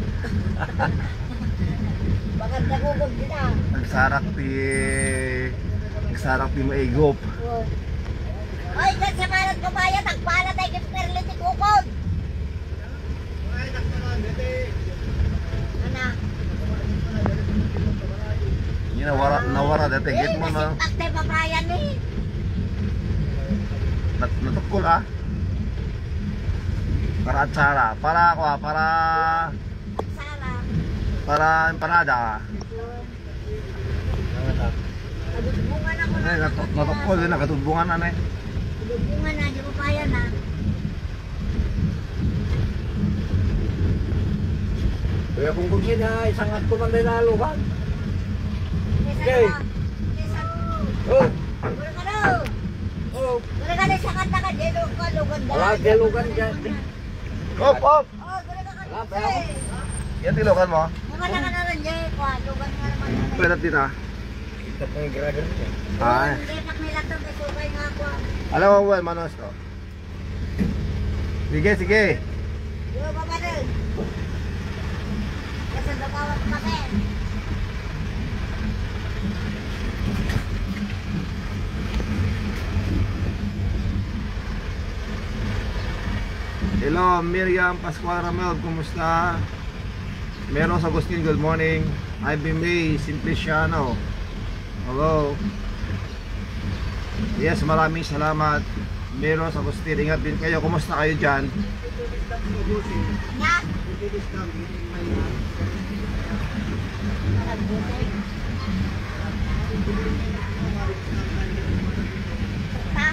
S4: Bakit nagugod din ah.
S1: Nagsarak pi maigop.
S4: Oy, dyan sa malat kabayan, nagpala tayo kit perliti kukod. Ano?
S1: Yun nawara dati git mo na.
S4: Takte paprayan eh.
S1: Natukol para atsara, para ako
S4: Sara.
S1: para empanada.
S4: Adubungan ako na.
S1: Natukol din nakatubungan na.
S4: Adubungan na, di ko kaya na.
S3: Kaya kung kung na isang at kumanday na lugan.
S4: Okay.
S3: Oh,
S4: Wala ka daw.
S3: oh.
S4: Wala ka na sa kanta ka, dito ka, lugan daw.
S3: Wala, dilugan dyan.
S1: Op!
S4: Oh, wala ka ka.
S1: Yan tilokan mo.
S4: Mukha na rin, Jay. Lugan nga naman.
S1: Pwede natin
S3: Ito po yung grader niya.
S1: Ay.
S4: Hindi, pakmilat to, may sukay nga ako.
S1: Alam mo well, manos to. Sige.
S4: Di ba ba rin? Kasi nagawat kami.
S1: Hello, Miriam Pascual Ramel, kumusta? Meron sa Agustin, good morning. Ivy May Simpliciano, hello. Yes, maraming salamat. Meron sa Agustin, ingat din kayo. Kumusta kayo dyan?
S4: Nga? Ha?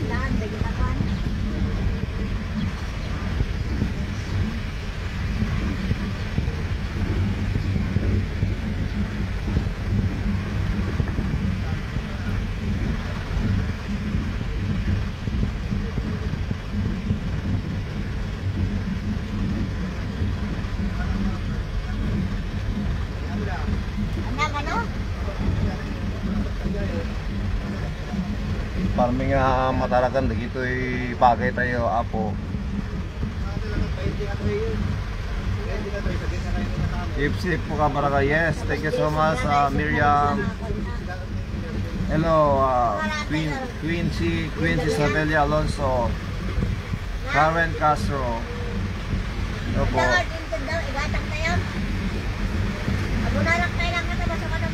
S4: Lahat, lagi na kan. Anak, ano?
S1: Parming matarakan dagito'y bagay tayo, apo. Keep po ka baraka. Yes, thank you so much, Miriam. Hello, Quincy Sabelia Alonso, Karen Castro. Hello po.
S4: Igatang tayo. Abuna lang tayo lang kata basta ka na?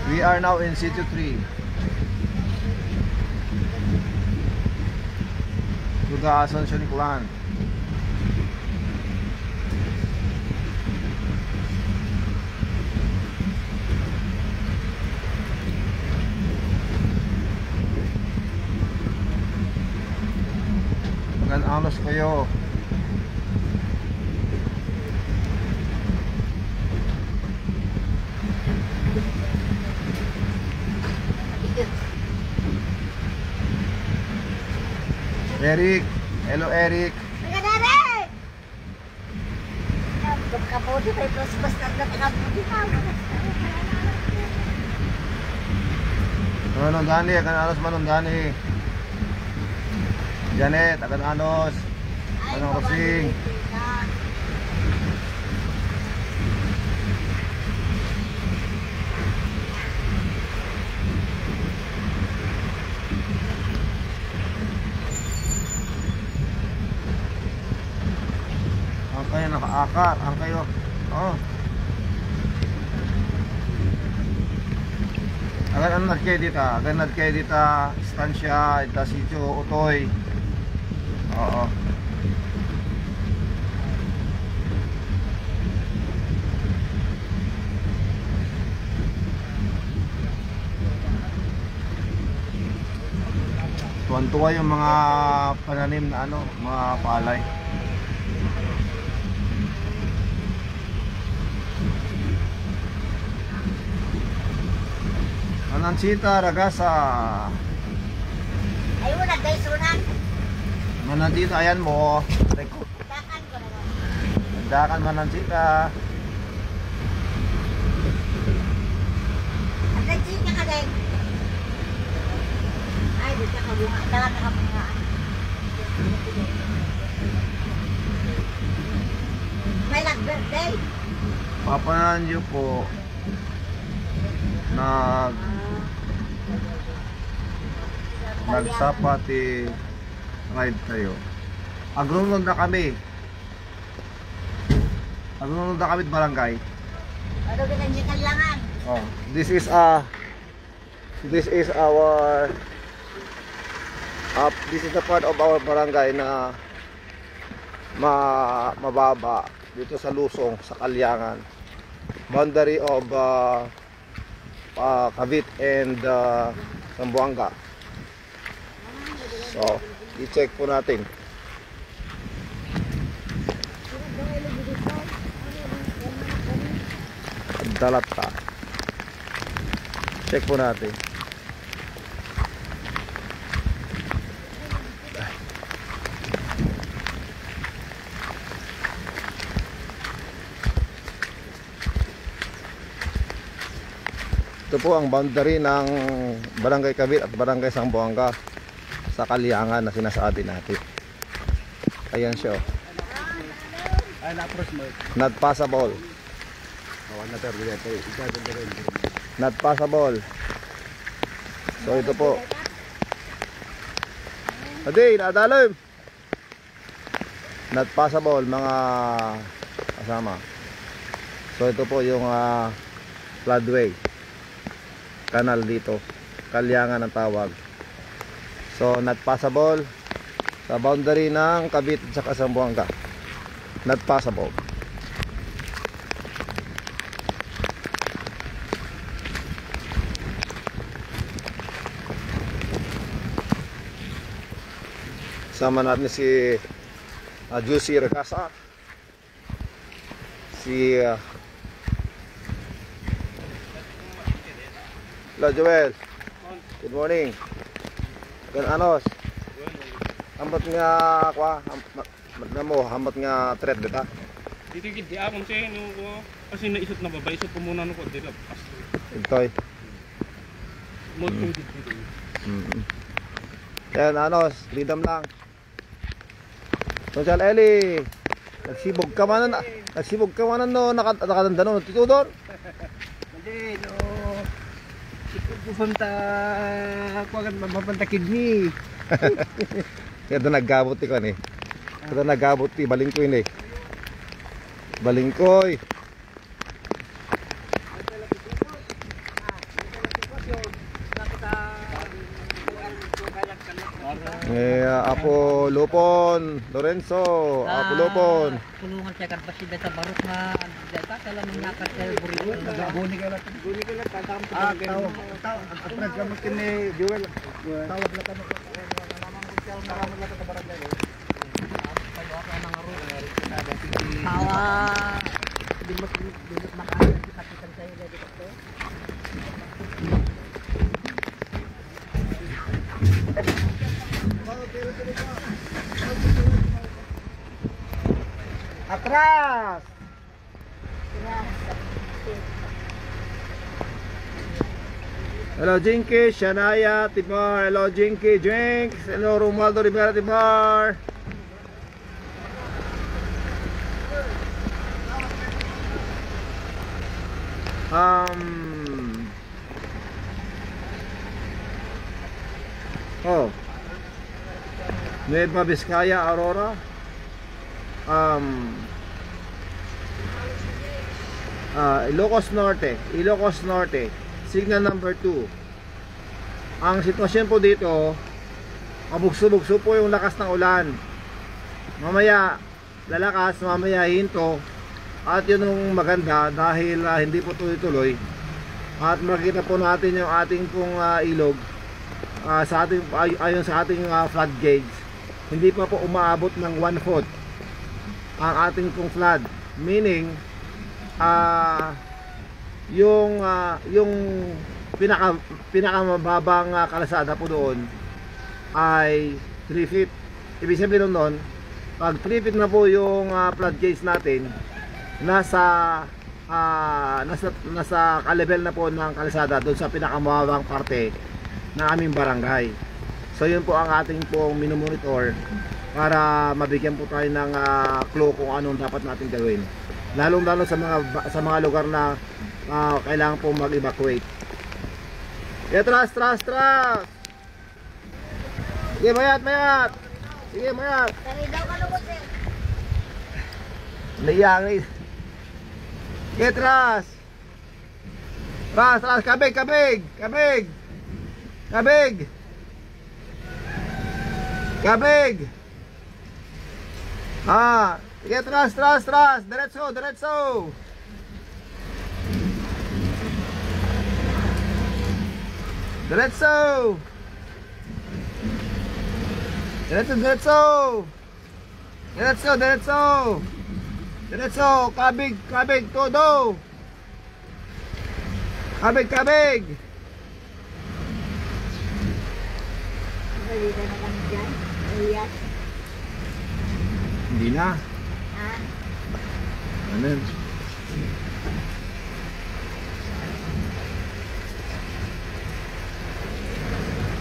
S1: We are now in City 3. To the Asuncion Clan. Mag-anos kayo. Eric, hello Eric.
S4: Naganarik! Kaputi tayo plus basta na kaputi pa.
S1: Manong Dani, akan anos Manong Dani. Janet, akan anos. Manong Rosing. Akar, ang kayo. Oh. Agan nad kayo dito, stansya, ita sitio, utoy. Oo. Tuwan-tuwa yung mga pananim na ano, mga palay. Manansita Ragasa.
S4: Ayaw mo nagdaisunan.
S1: Manansita, ayan mo.
S4: Takan ko na lang.
S1: Nandakan Manansita.
S4: Ang nagsin ka din. Ay, di ka kabunga. Dalan na kabungaan. May nag-birthday.
S1: Papanan niyo po nagsapati ride tayo. Agrunod na kami. Agrunod na kami barangay.
S4: Ano ginanyan kailangan?
S1: Oh, this is our this is the part of our barangay na mababa dito sa Lusong, sa Kalyangan. Boundary of Cavite and Zamboanga. So, i-check po natin. Dalata. Check po natin. Ito po ang boundary ng Barangay Cavite at Barangay Zamboanga sa Kalyangan na sinasabi natin. Ayan siya. Not passable. Not passable. So ito po. Adi, nadalaw. Not passable mga kasama. So ito po yung floodway. Kanal dito. Kalyangan ang tawag. So not passable sa boundary ng Cavite at saka Zamboanga. Not passable. Sama natin si Juicy Ragasa, si hello Joel, good morning. Gan anos hambat nga kwa hambat nga thread dita
S5: Dito gid di amon siya no kasi naisot na babay isot ko muna no ko dito.
S1: itoy
S5: Mo dito.
S1: yan anos freedom lang. Social Eli, nagsibog ka manan no nakatanda no tutudor.
S3: Hindi, no. Pupunta ako agad mapunta kidney.
S1: Ito naggabot ko ni. Ito naggabot ti balingkoy ni. Balingkoy. Apo Lupon, Lorenzo, Apo Lupon.
S2: Tulungan siya kan pasida sa barok na data kala nang nakat sa burito.
S3: Guni ka lang tatam tao apres ka mo kini Joel. Tawag na kamo. Maraming lang sa barangay.
S2: Tawa. Dimot makaya kapitan sa ila dito.
S3: Atras.
S1: Hello Jinky, Shanaya, Timor. Hello Jinky, Jinx. Hello Romualdo Rivera, Timor. Oh, Nueva Vizcaya, Aurora. Ilocos Norte, signal number 2. Ang sitwasyon po dito, mabugso-bugso po yung lakas ng ulan. Mamaya lalakas, mamaya hinto. At yun yung maganda dahil hindi po tuloy-tuloy. At makita po natin yung ating pong ilog ayon sa ating flood gauge. Hindi pa po umaabot ng 1 foot ang ating pong flood. Meaning yung pinakamababang kalsada po doon ay 3 feet. Ibig sabihin nun, pag 3 feet na po yung flood gauge natin, nasa ka-level na po ng kalsada doon sa pinakamababang parte ng aming barangay. So yun po ang ating pong minomonitor para mabigyan po tayo ng clue kung anong dapat natin gawin. Lalong-lalo sa mga lugar na kailangan po mag-evacuate. Tras! Sige, mayat! Sige, mayat!
S4: Tari daw kalungkot, sir.
S1: Naiyak. Sige, tras! Kabig! Sige, tras! Diretso! Diretso! Kabig! Todo! Kabig!
S4: Balita na kami dyan. Iyak.
S1: Hindi na.
S4: Ha?
S1: Ano yun?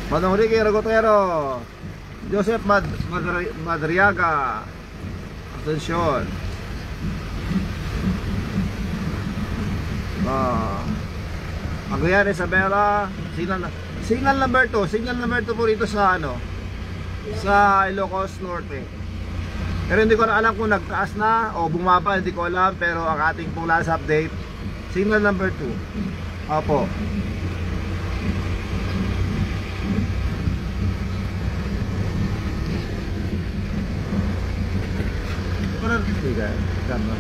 S1: Manong Ricky Ragotero, Joseph Madriaga, Atensyon. Aguiar Isabela, signal number 2 po rito sa sa Ilocos Norte. Pero hindi ko na alam kung nagtaas na o bumaba, hindi ko alam, pero ang ating pong last update, signal number 2. Opo. Sige, tama.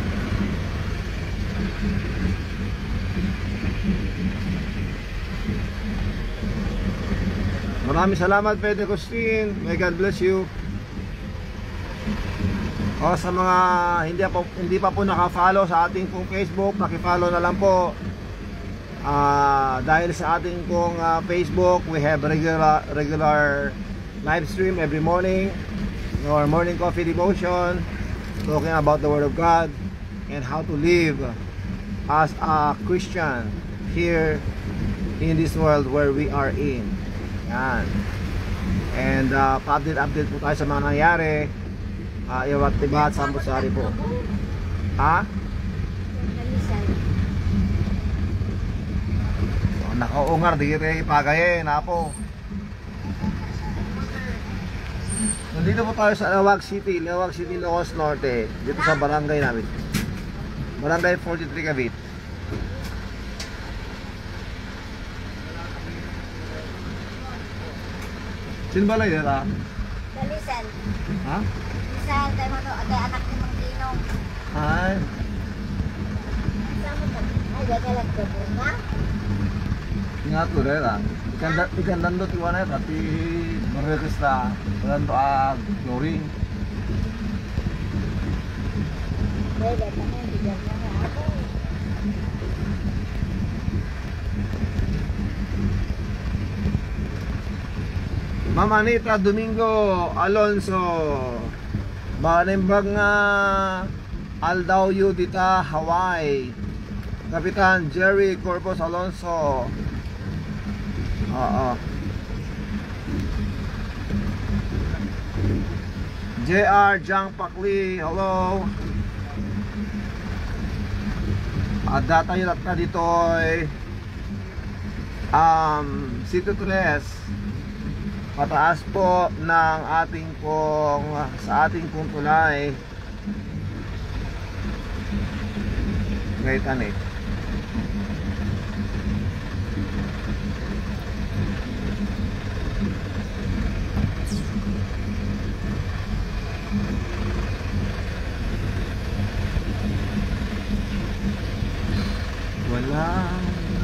S1: Maraming salamat, Pedro Costin. May God bless you. O sa mga hindi pa po naka-follow sa ating pong Facebook, paki-follow na lang po. Dahil sa ating pong Facebook, we have regular live stream every morning. Our morning coffee devotion, talking about the Word of God and how to live as a Christian here in this world where we are in. Yan. And update po tayo sa mga nangyari. Iwa't iba at sambusari po. Ha? Nakaungar dire pagaye na po. Nandito po tayo sa Lawag City, Ilocos Norte. Dito sa barangay namin. Barangay 43 Cavite. Sino ba lang yun, ha?
S4: Dalisan.
S1: Ha?
S4: Lisan, tayo mo to. Agay anak ni Mang Tinong.
S1: Ay.
S4: Sama to. Ay, gaya lang to. Ha?
S1: Nga to rin, ha? Ikan landot iwan na tapi merekas na landot glory.
S4: Pwede, tanong. Bigyan niya na ako.
S1: Ma'am Anita Domingo Alonso, Manimbang Aldao Dita, Hawaii. Kapitan Jerry Corpus Alonso. JR Jang Pakli, hello. At data yun at na dito ay City 3, pataas po ng ating pong sa ating pong tulay. Gaitan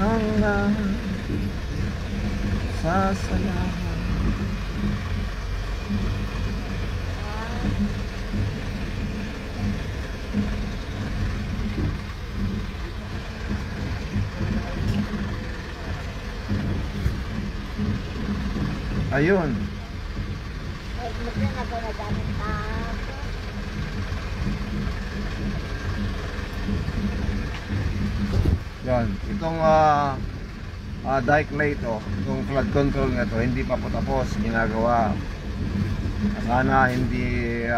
S1: ang lahat sasalahan. Ayun. Yan, itong dike na ito, itong flood control na ito, hindi pa po tapos ginagawa. Sana hindi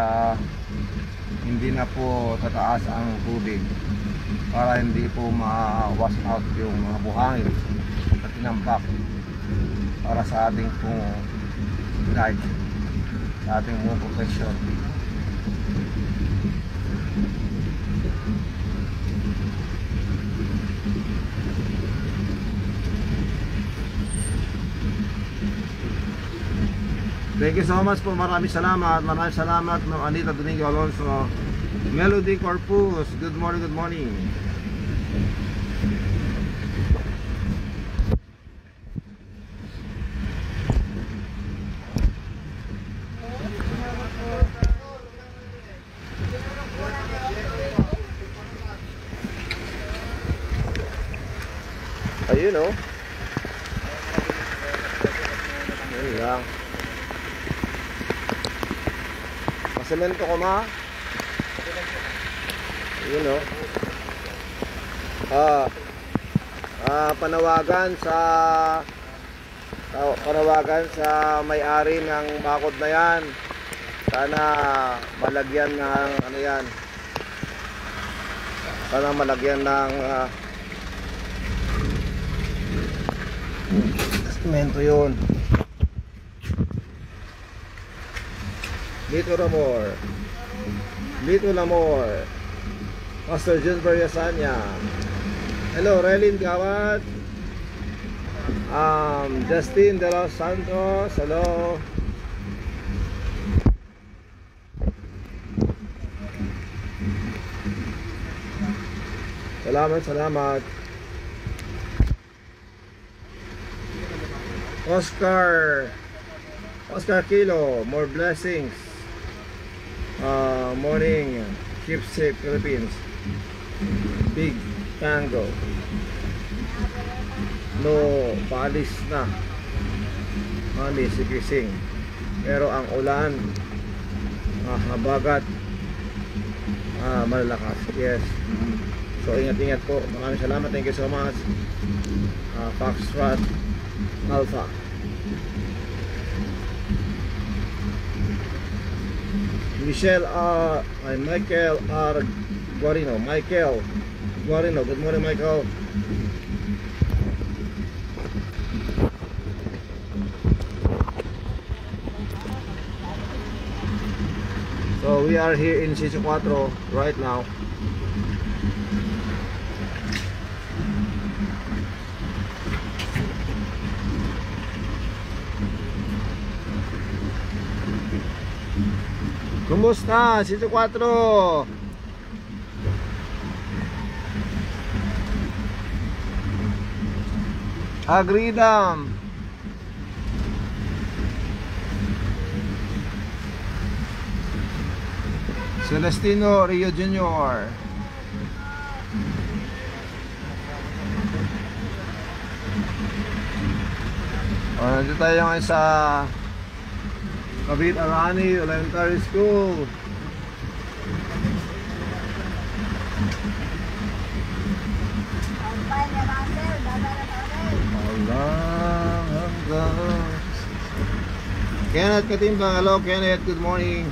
S1: na po tataas ang tubig para hindi po ma-wash out yung mga buhangin at tinampak para sa ating pong dike, sa ating pong protection. Thank you so much po. Maraming salamat. Maraming salamat Ma'am Anita Domingo Alonso. Melody Corpus. Good morning, good morning. Ayun oh. Ayun lang. Semento ko ma. Yun o. Panawagan sa may-ari ng bakod na yan. Sana malagyan ng ano yan. Sana malagyan ng semento yun. Lito Lamor, Lito Lamor, Pastor Jun Variasanya. Hello, Relin Gawat, Justin De Los Santos. Hello. Salamat. Oscar Kilo, more blessings. Morning, keep safe Philippines. Big Tango. No, paalis na. Mami, sigising. Pero ang ulan, habagat, malalakas. Yes. So ingat-ingat po. Maraming salamat. Thank you so much. Foxtrot Alpha. Michelle Michael R. Guarino. Michael Guarino. Good morning, Michael. So we are here in Sitio 4 right now. Kumusta? Sitio 4. Agridam. Celestino Rio Jr. Nandito tayo ngayon sa Cavite Arani Elementary School. Kenneth Katimbang, hello Kenneth, good morning.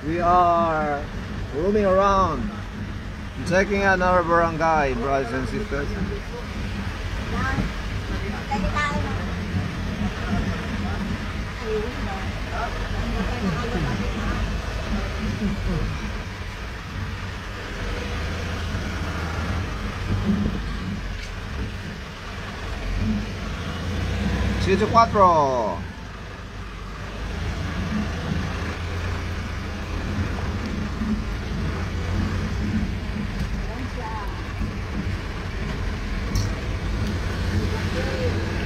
S1: We are roaming around, checking out our barangay, brothers and sisters. Sitio 4.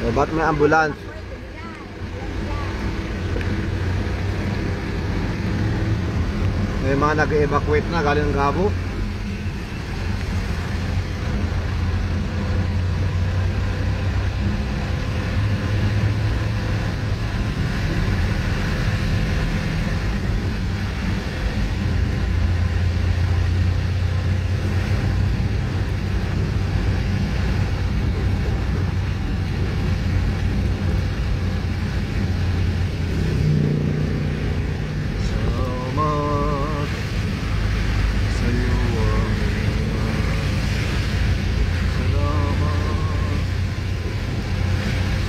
S1: O, ba't may ambulance? May mga nag-evacuate na galing ng Gabo. Salamat sa iyo ang salamat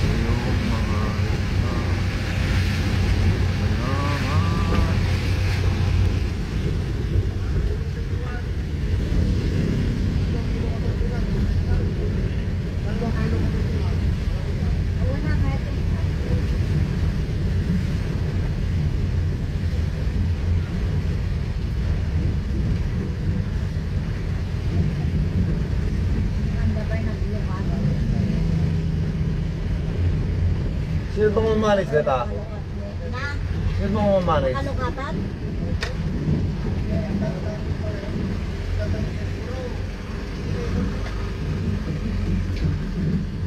S1: sa iyong mga ita. Salamat. Sino bang mamanis dito?
S4: Na,
S1: Sino bang mamanis?
S4: kalukatan?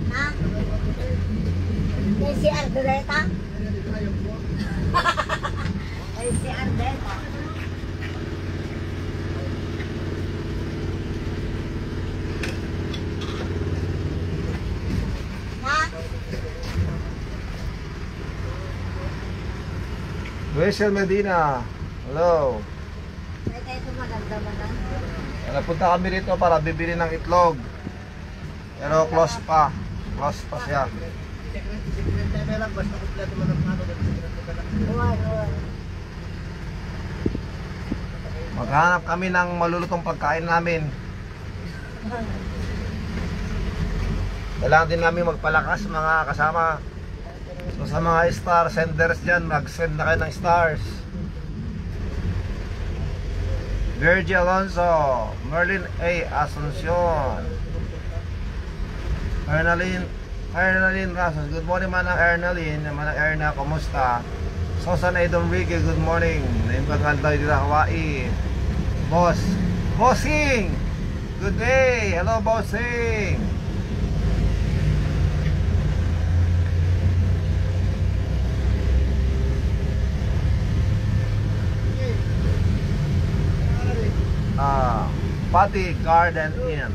S4: Na, may si Ardeta? May si Ardeta. Na,
S1: Rachel Medina. Hello.
S4: may tayo maganda ba na?
S1: Napunta kami dito para bibili ng itlog. Pero close pa. Close pa siya. Maghanap kami ng malulutong pagkain namin. Kailangan din namin magpalakas mga kasama. So sa mga star senders dyan, mag-send na kayo ng stars. Virgil Alonso, Merlin A. Asuncion, Ernaline Rasos. Good morning manang Ernaline. Manang Erna, kumusta? Susan A. Domrique, good morning. Naimbagan tayo dito Hawaii. Bossing, good day. Hello Bossing. Pati Garden Inn.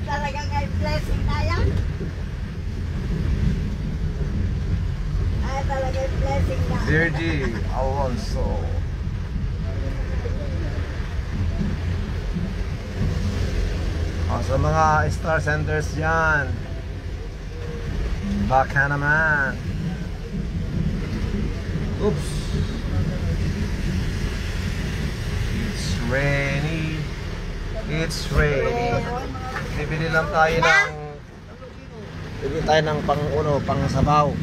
S4: Talagang ay blessing na yan. Ay talagang blessing na.
S1: Virgie Alonso. Sa mga star centers dyan, baka naman. Oops. It's rainy. It's rainy. Bibili lang tayo ng pang sabaw.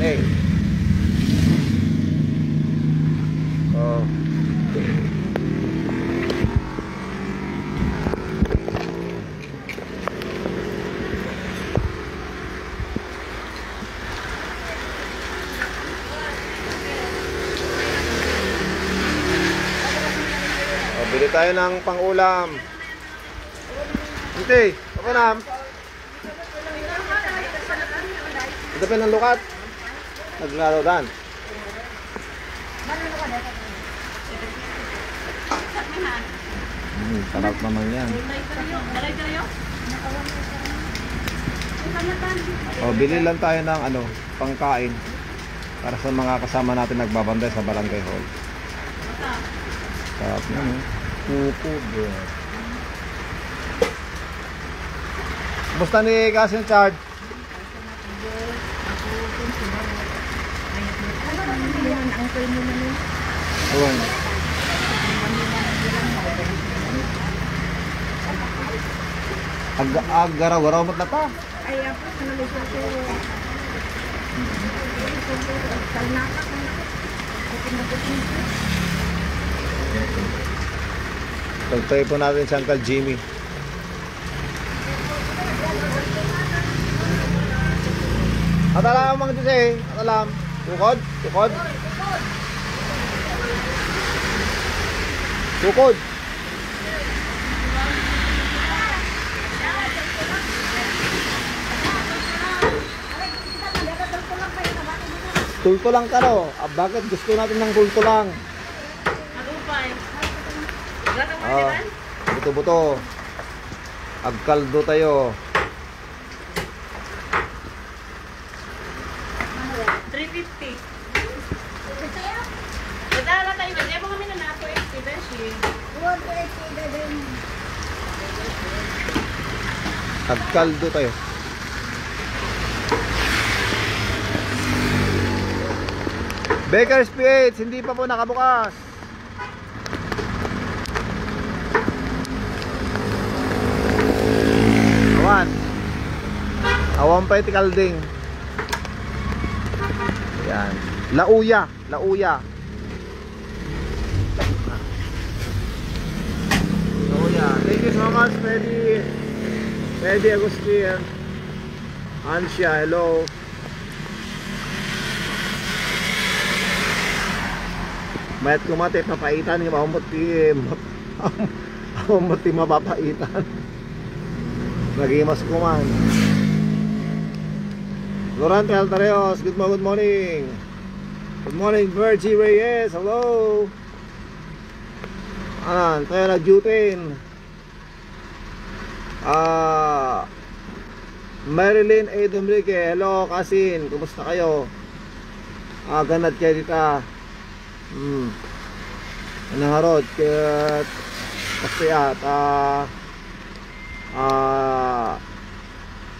S1: Hey. Oh. Bili tayo ng pang-ulam. Hindi, ako na. Ito pa ng lukat. Naglaro dan. Sarap naman yan. Bili lang tayo ng pangkain para sa mga kasama natin nagbabantay sa barangay hall. Sarap naman. Pupo, bro. Basta ni Cousin Chard? Awan. Agaraw-garaw mo't na ta.
S4: Ay, ako, sinalisyon ko. Talnatak na.
S1: Pagpray po natin si Uncle Jimmy. Atalam mga Jose, atalam. Tukod, tukod. Tukod. Tulto lang ka no? Ah, bakit gusto natin ng tulto lang? Ah, buto-buto. Agkaldo tayo.
S6: 350. Dadala tayo na. Debo kami na nato eh. Beshi.
S1: Agkaldo tayo. Baker's PH, hindi pa po nakabukas. Awan pa iti kalding. Yan. Lauya, lauya. Lauya. Thank you so much, Freddy Agustin. Ansya, hello. Mayat kumate, papaitan yung mahumot ti mapapaitan. Nagimas kuman. Lorante Altareos, good morning. Good morning, Virgie Reyes, hello. Anan, tayo nag-dutin. Marilyn A. Dumrique, hello Kasin, kumusta kayo? Ganad kayo dita. Nangarod kat kasiyat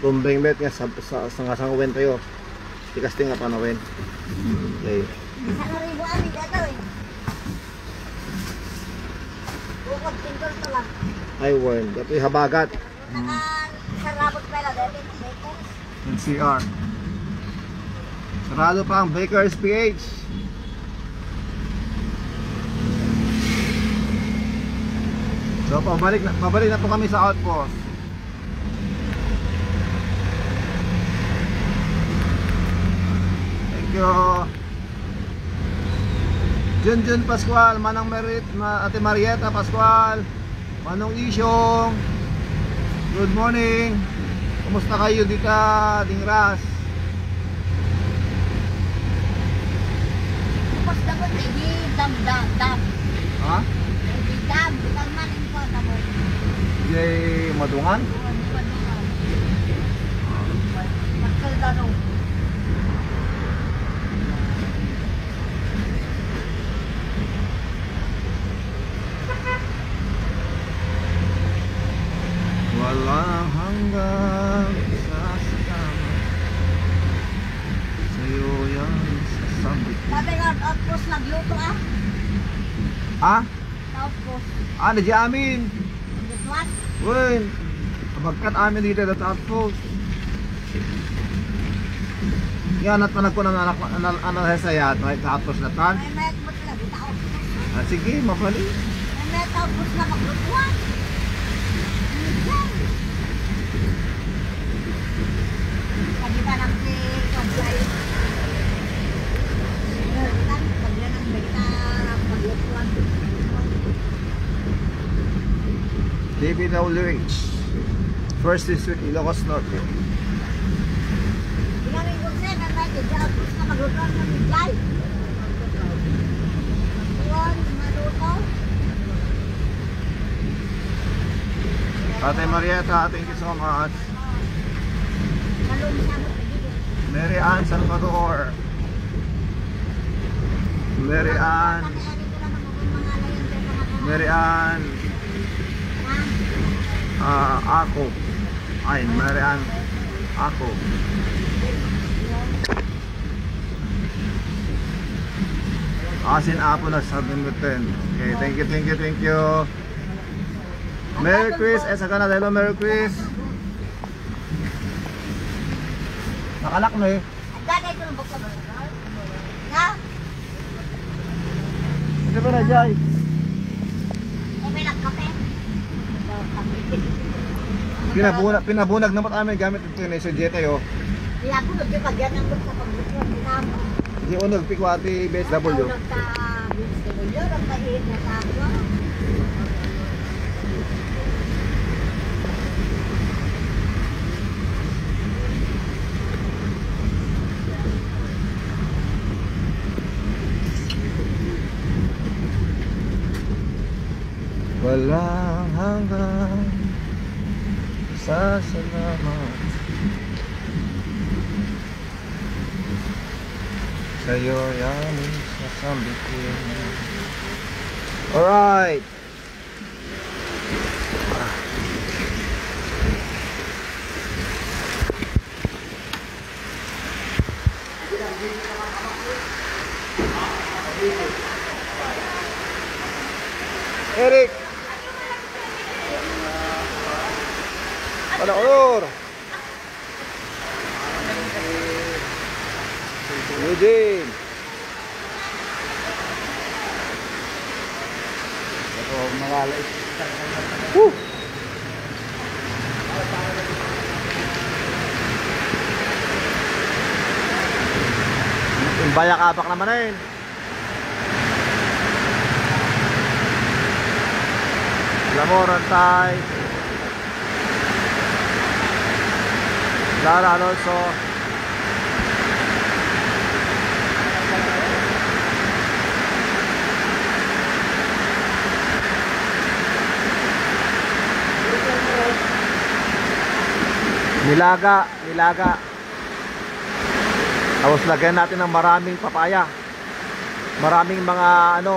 S1: lumbeng met nga sa sangasanguwen tayo. Tikasting nga panawin. Okay.
S4: Isang ribu amin dito eh. Bukod pintor to lang.
S1: Ay word, dito habagat.
S4: Sarabot pala dito.
S1: Yung CR. Sarado pa ang Baker's PH. So pabalik na po kami sa outpost. Thank you. Junjun Pascual, Manang Merit, Ate Marieta Pascual, Manong Isyong. Good morning. Kumusta kayo dito, Dingras?
S4: Tapos dapat hindi dam.
S1: Ha?
S4: Hindi dam, bukan man yung kota mo.
S1: Jay Madungan?
S4: Magkaldano.
S1: Walang hanggang sa sama sa'yo yan sasabit.
S4: Sabi nga, outpost nagluto ah.
S1: Ha?
S4: Outpost.
S1: Di amin.
S4: Gitwat.
S1: Win. Kabagkat amin dito at outpost. Yan at panag ko ng anak sayat. Right sa outpost na tan.
S4: May met mo sila, dito outpost.
S1: Sige, mapali.
S4: May met outpost na maglutuan. Sabi ka lang si Kablay. Kan, pagla ng beta maglutuan.
S1: DPWH First District, Ilocos Norte.
S4: Ginawin ko siya, nanay ko dyan, outpost na maglutuan ng bigay. Tuwan, maluto.
S1: Ate Marieta, thank you so much.
S4: Malung siya mo, pagiging.
S1: Mary Ann Salvador. Mary Ann. Mary Ann. Ako. Ay, Mary Ann. Ako. Asin Apo na sabi mo 10. Okay, thank you. Merry Chris, saka na hello Merry Chris. Nakalak na eh.
S4: Gagay ko ng buksa ba? Ha?
S1: Hindi ba na Jai?
S4: Eh, may nagkape.
S3: Pinabunag naman kami gamit ito yung SJ tayo.
S4: Kaya ako nagpipagyan ng sa pagbutuan. Tinamo.
S3: Di unog pikwati BSW.
S4: Nagka-BSW. Ang mahirap na tayo.
S3: Walang hanggan sa salamat sa'yo yamin sasambitin. Alright. Eric. Ada ulur. Eugene. Ito malalis. Bayak abak naman na yun. Lamoran tay. Lara Alonso. Nilaga. Tapos lagyan natin ng maraming papaya. Maraming mga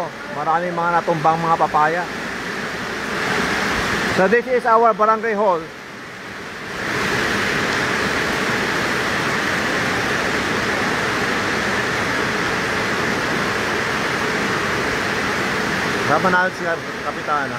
S3: natumbang mga papaya. So this is our barangay hall. Sama natin si Kapitana.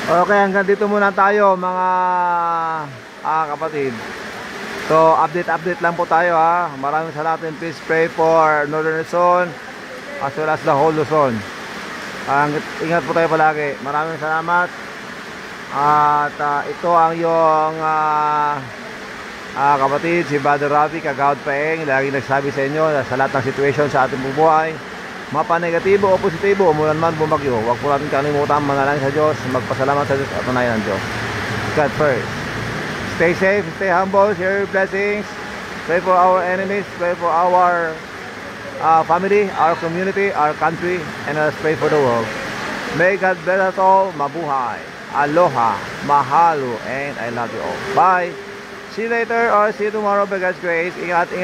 S3: Okay, hanggang dito muna tayo mga kapatid. So, update lang po tayo ha. Maraming salamat, and please pray for Northern Luzon as well as the whole Luzon. Ingat po tayo palagi. Maraming salamat. At ito ang yung kapatid, si Brother Ravi Kagawad Paeng. Lagi nagsabi sa inyo sa lahat ng situation sa ating bubuhay, mapa-negatibo o positibo, umulan man, bumagyo, huwag po natin kalimutan manalangin sa Diyos, magpasalamat sa Diyos at manayan ng Diyos. God first. Stay safe, stay humble, share your blessings, pray for our enemies, pray for our family, our community, our country, and let's pray for the world. May God bless us all. Mabuhay. Aloha, mahalo, and I love you all. Bye. See you later or see you tomorrow by God's grace. Ingat.